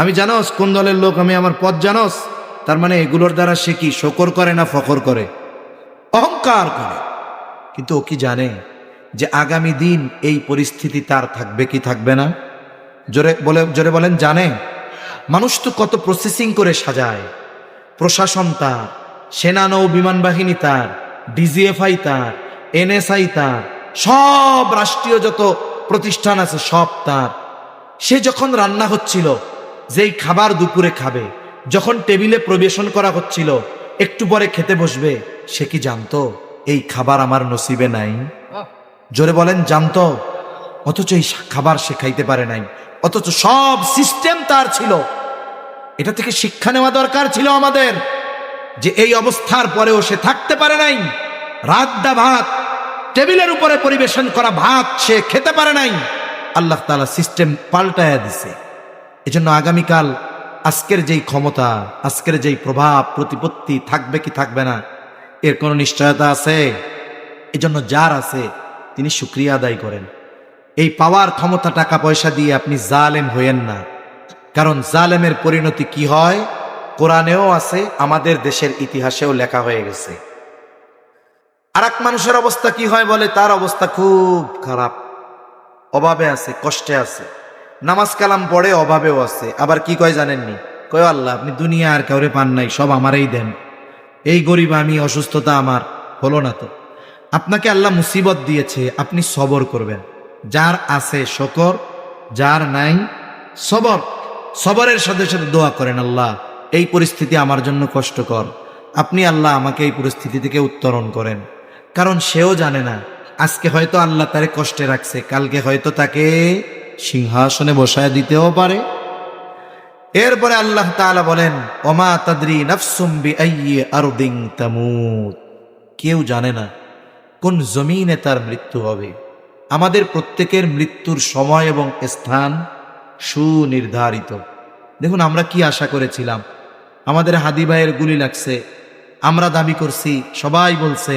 আমি জানোস কোন দলের লোক, আমি আমার পদ জানোস। তার মানে এগুলোর দ্বারা সে কি শকর করে না ফখর করে? অহংকার করে। কিন্তু ও কি জানে যে আগামী দিন এই পরিস্থিতি তার থাকবে কি থাকবে না? জোরে বলেন জানে? মানুষ তো কত প্রসেসিং করে সাজায়, প্রশাসন তার, সেনা নৌ বিমান বাহিনী তার, ডিজিএফআই তার, এনএসআই তার, সব রাষ্ট্রীয় যত প্রতিষ্ঠান আছে সব তার। সে যখন রান্না হচ্ছিল, যেই খাবার দুপুরে খাবে, যখন টেবিলে পরিবেশন করা হচ্ছিল, একটু পরে খেতে বসবে, সে কি জানতো এই খাবার আমার নসিবে নাই? জোরে বলেন জানতো? অথচ এই খাবার সে খাইতে পারে নাই, অথচ সব সিস্টেম তার ছিল। এটা থেকে শিক্ষা নেওয়া দরকার ছিল আমাদের, যে এই অবস্থার পরেও সে থাকতে পারে নাই। রাতটা ভাত টেবিলের উপরে পরিবেশন করা ভাত সে খেতে পারে নাই, আল্লাহ তাআলা সিস্টেম পাল্টায়া দিছে। এজন্য আগামীকাল আজকের যেই ক্ষমতা, আজকের যেই প্রভাব প্রতিপত্তি থাকবে কি থাকবে না, এর কোনো নিশ্চয়তা আছে? এজন্য যার আছে তিনি শুকরিয়া আদায় করেন। এই পাওয়ার ক্ষমতা টাকা পয়সা দিয়ে আপনি জালেম হইয়েন না, কারণ জালেমের পরিণতি কি হয় কোরআনেও আছে, আমাদের দেশের ইতিহাসেও লেখা হয়ে গেছে। আর এক মানুষের অবস্থা কি হয় বলে, তার অবস্থা খুব খারাপ, অভাবে আছে, কষ্টে আছে, নামাজ কালাম পড়ে, অভাবেও আছে। আবার কি কয় জানেননি? কয় আল্লাহ আপনি দুনিয়া আর কাউরে পান নাই, সব আমারই দেন, এই গরিব আমি, অসুস্থতা আমার, হলো না তো। আপনাকে আল্লাহ মুসিবত দিয়েছে, আপনি সবর করবেন। যার আছে শকর, যার নাই সবর। সবরের সাথে সাথে দোয়া করেন, আল্লাহ এই পরিস্থিতি আমার জন্য কষ্টকর, আপনি আল্লাহ আমাকে এই পরিস্থিতি থেকে উত্তরণ করেন। কারণ সেও জানে না, আজকে হয়তো আল্লাহ তারে কষ্টে রাখছে, কালকে হয়তো তাকে সিংহাসনে বসায় দিতেও পারে। এরপরে আল্লাহ তাআলা বলেন, ওমা তাদরি নাফসুম বিআইয়ি আরদিন তামুত, কেউ জানে না কোন জমিনে তার মৃত্যু হবে। আমাদের প্রত্যেকের মৃত্যুর সময় এবং স্থান সুনির্ধারিত। দেখুন আমরা কি আশা করেছিলাম, আমাদের হাদি ভাইয়ের গুলি লাগছে, আমরা দাবি করছি, সবাই বলছে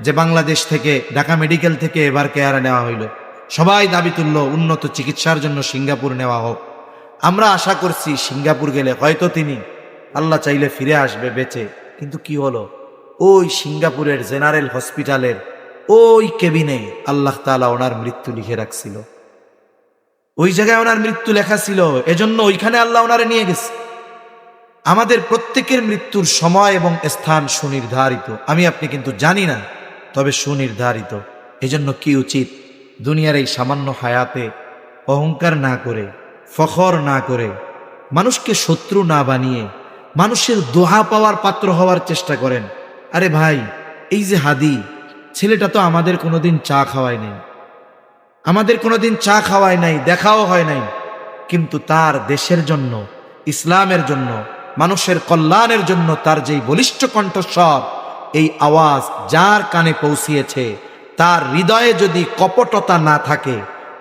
যে বাংলাদেশ থেকে, ঢাকা মেডিকেল থেকে এবার কেয়ারে নেওয়া হইল, সবাই দাবি তুলল উন্নত চিকিৎসার জন্য সিঙ্গাপুর নেওয়া হোক। আমরা আশা করছি সিঙ্গাপুর গেলে হয়তো তিনি আল্লাহ চাইলে ফিরে আসবে বেঁচে। কিন্তু কি হলো, ওই সিঙ্গাপুরের জেনারেল হসপিটালের ওই কেবিনে আল্লাহ তাআলা ওনার মৃত্যু লিখে রাখছিল, ওই জায়গায় ওনার মৃত্যু লেখা ছিল, এজন্য ওইখানে আল্লাহ ওনারে নিয়ে গেছে। আমাদের প্রত্যেকের মৃত্যুর সময় এবং স্থান সুনির্ধারিত, আমি আপনি কিন্তু জানি না, তবে সুনির্ধারিত। এজন্য কি উচিত, দুনিয়ার এই সামান্য হায়াতে অহংকার না করে, ফখর না করে, মানুষকে শত্রু না বানিয়ে, মানুষের দোহা পাওয়ার পাত্র হওয়ার চেষ্টা করেন। আরে ভাই, এই যে হাদি ছেলেটা তো আমাদের কোনোদিন চা খাওয়ায় নাই, আমাদের কোনোদিন চা খাওয়ায় নাই, দেখাও হয় নাই, কিন্তু তার দেশের জন্য, ইসলামের জন্য, মানুষের কল্যাণের জন্য তার যেই বলিষ্ঠ কণ্ঠস্বর, এই আওয়াজ যার কানে পৌঁছিয়েছে, তার হৃদয়ে যদি কপটতা না থাকে,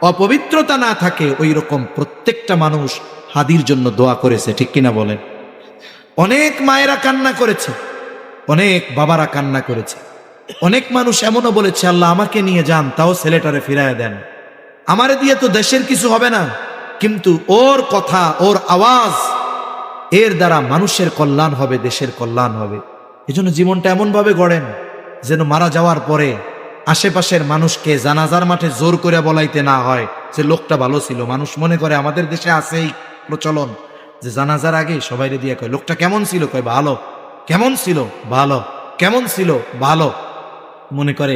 অপবিত্রতা না থাকে, ওই রকম প্রত্যেকটা মানুষ হাদির জন্য দোয়া করেছে, ঠিক কিনা বলেন? অনেক মায়েরা কান্না করেছে, অনেক বাবারা কান্না করেছে, অনেক মানুষ এমনও বলেছে আল্লাহ আমাকে নিয়ে যান, তাও ছেলেটারে ফিরাইয়া দেন, আমারে দিয়ে তো দেশের কিছু হবে না, কিন্তু ওর কথা, ওর আওয়াজ, এর দ্বারা মানুষের কল্যাণ হবে, দেশের কল্যাণ হবে। এজন্য জীবনটা এমন ভাবে গড়েন যেন মারা যাওয়ার পরে আশেপাশের মানুষকে জানাজার মাঠে জোর করে বলাইতে না হয় যে লোকটা ভালো ছিল। মানুষ মনে করে, আমাদের দেশে আছে এই প্রচলন যে জানাজার আগে সবাই দিয়ে কয় লোকটা কেমন ছিল, কয় ভালো। কেমন ছিল? ভালো। কেমন ছিল? ভালো। মনে করে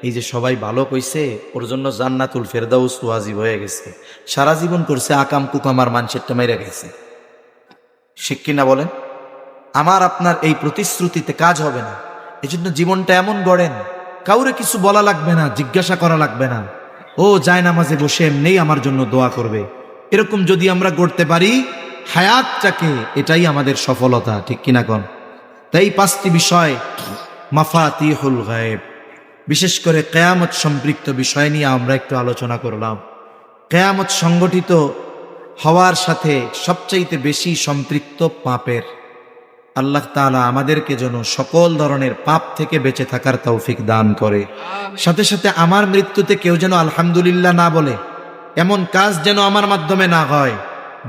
এই যে সবাই ভালো কইছে, ওর জন্য জান্নাতুল ফেরদাউস ওয়াজিব হয়ে গেছে, সারা জীবন করছে আকাম কুকাম আর মানুষেরটা মেরে গেছে। ঠিক কিনা বলেন? আমার আপনার এই প্রতিশ্রুতিতে কাজ হবে না। এজন্য জীবনটা এমন গড়েন, কাউরে কিছু বলা লাগবে না, জিজ্ঞাসা করা লাগবে না, ও যায় নামাজে বসে এমনিই আমার জন্য দোয়া করবে। এরকম যদি আমরা গড়তে পারি হায়াতটাকে, এটাই আমাদের সফলতা, ঠিক কিনা কোন? তাই 5টি বিষয় মাফাতিহুল গায়েব, বিশেষ করে কিয়ামত সম্পৃক্ত বিষয় নিয়ে আমরা একটু আলোচনা করলাম। কিয়ামত সংগঠিত হওয়ার সাথে সবচাইতে বেশি সম্পৃক্ত পাপের। আল্লাহ তাআলা আমাদেরকে যেন সকল ধরনের পাপ থেকে বেঁচে থাকার তৌফিক দান করে। সাথে সাথে আমার মৃত্যুতে কেউ যেন আলহামদুলিল্লাহ না বলে, এমন কাজ যেন আমার মাধ্যমে না হয়।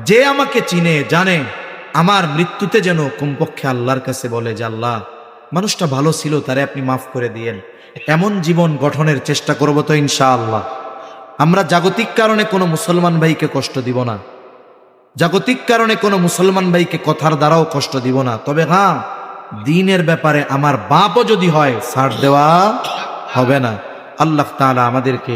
যে আমাকে চিনে জানে, আমার মৃত্যুতে যেন কমপক্ষে আল্লাহর কাছে বলে যে আল্লাহ মানুষটা ভালো ছিল, তারে আপনি মাফ করে দিয়েন। এমন জীবন গঠনের চেষ্টা করব তো ইনশাআল্লাহ। আমরা জাগতিক কারণে কোনো মুসলমান ভাইকে কষ্ট দিব না, জাগতিক কারণে কোনো মুসলমান ভাইকে কথার দ্বারাও কষ্ট দিব না। তবে হ্যাঁ, দ্বীনের ব্যাপারে আমার বাপও যদি হয় ছাড় দেওয়া হবে না। আল্লাহ তাআলা আমাদেরকে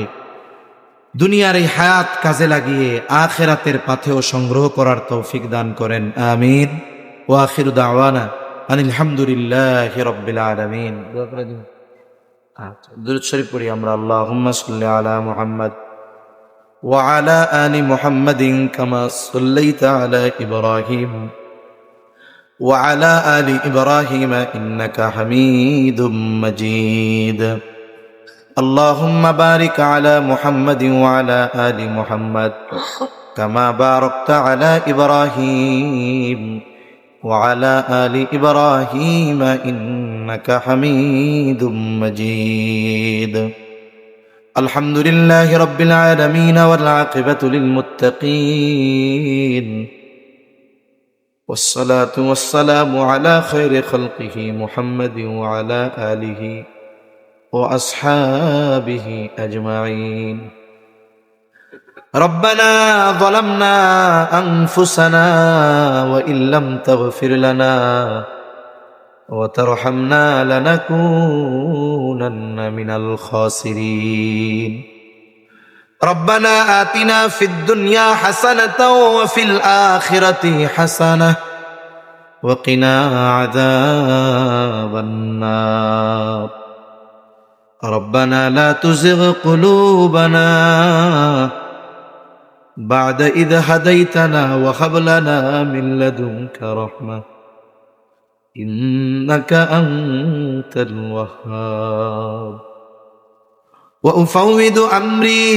দুনিয়ার এই হায়াত কাজে লাগিয়ে আখিরাতের পাথেও সংগ্রহ করার তৌফিক দান করেন, আমিন। ওয়া আখিরু দাওয়ানা আনিল হামদুলিল্লাহি রাব্বিল আলামিন। দুরূদ শরীফ পড়ি আমরা। আল্লাহুম্মা সাল্লি আলা মুহাম্মদ ওয়া আলা আলি মুহাম্মাদিন কামা সাল্লাইতা আলা ইব্রাহিম ওয়া আলা আলি ইব্রাহিম ইন্নাকা হামিদুম মাজিদ। اللهم بارك على محمد وعلى آل محمد كما باركت على إبراهيم وعلى آل إبراهيم إنك حميد مجيد. الحمد لله رب العالمين والعاقبة للمتقين والصلاة والسلام على خير خلقه محمد وعلى آله وأصحابه أجمعين. ربنا ظلمنا أنفسنا وإن لم تغفر لنا وترحمنا لنكونن من الخاسرين. ربنا آتنا في الدنيا حسنة وفي الآخرة حسنة وقنا عذاب النار. ربنا لا تزغ قلوبنا بعد إذ هديتنا وهب لنا من لدنك رحمة إنك أنت الوهاب. وأفوض أمري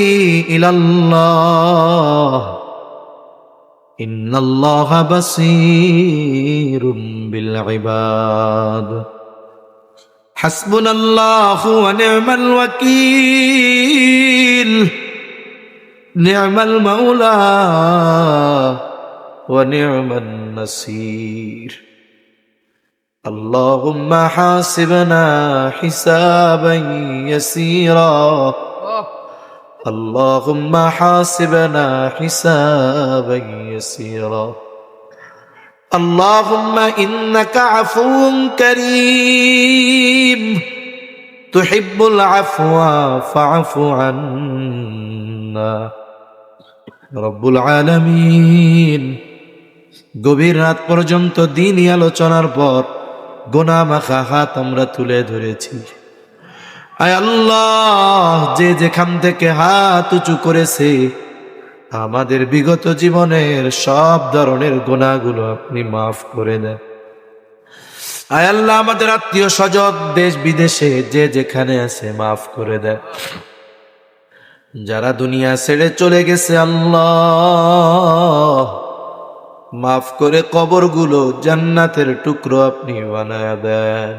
إلى الله إن الله بصير بالعباد. حسبنا الله ونعم الوكيل نعم المولى ونعم النصير. اللهم حاسبنا حسابا يسيرا اللهم حاسبنا حسابا يسيرا. اللهم إنك عفو كريم تحب العفو فاعف عنا. رب العالمين গভীর রাত পর্যন্ত দ্বীনি আলোচনার পর গুনাহ মাখা হাত আমরা তুলে ধরেছি। আয় আল্লাহ, যে যেখান থেকে হাত উঁচু করেছে আমাদের বিগত জীবনের সব ধরনের গুনাহগুলো আপনি মাফ করে দেন। আয় আল্লাহ, আমাদের আত্মীয় স্বজন দেশ বিদেশে যে যেখানে আছে মাফ করে দেন। যারা দুনিয়া ছেড়ে চলে গেছে আল্লাহ মাফ করে কবরগুলো জান্নাতের টুকরো আপনি বানায়া দেন।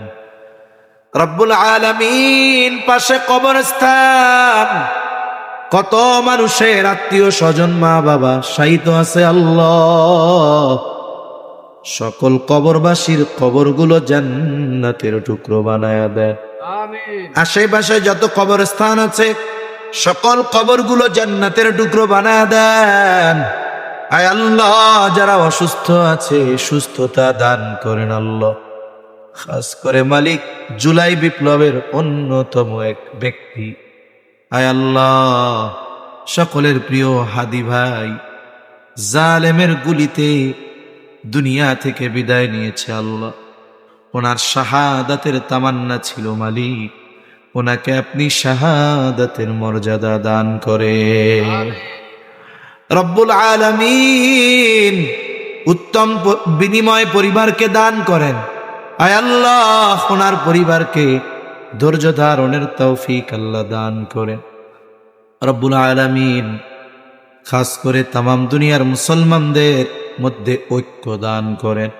রব্বুল আলামিন, পাশে কবরস্থান, কত মানুষের আত্মীয় স্বজন মা বাবা শায়িত আছে আল্লাহ, সকল কবরবাসীর কবরগুলো জান্নাতের টুকরো বানায়া দেন। আমিন। আশেপাশে যত কবরস্থান আছে সকল কবরগুলো জান্নাতের টুকরো বানায়া দেন। আয় আল্লাহ, যারা অসুস্থ আছে সুস্থতা দান করেন আল্লাহ। খাস করে মালিক জুলাই বিপ্লবের অন্যতম এক ব্যক্তি, আয় আল্লাহ, সকলের প্রিয় হাদি ভাই জালেমের গুলিতে দুনিয়া থেকে বিদায় নিয়েছে আল্লাহ। ওনার শাহাদাতের তামান্না ছিল মালিক, ওনাকে আপনি শাহাদাতের মর্যাদা দান করে। রব্বুল আলামিন, উত্তম বিনিময় পরিবারকে দান করেন। আয় আল্লাহ, ওনার পরিবারকে ধৈর্য ধারণের তৌফিক আল্লাহ দান করেন। রব্বুল আলামিন, খাস করে তামাম দুনিয়ার মুসলমানদের মধ্যে ঐক্য দান করেন।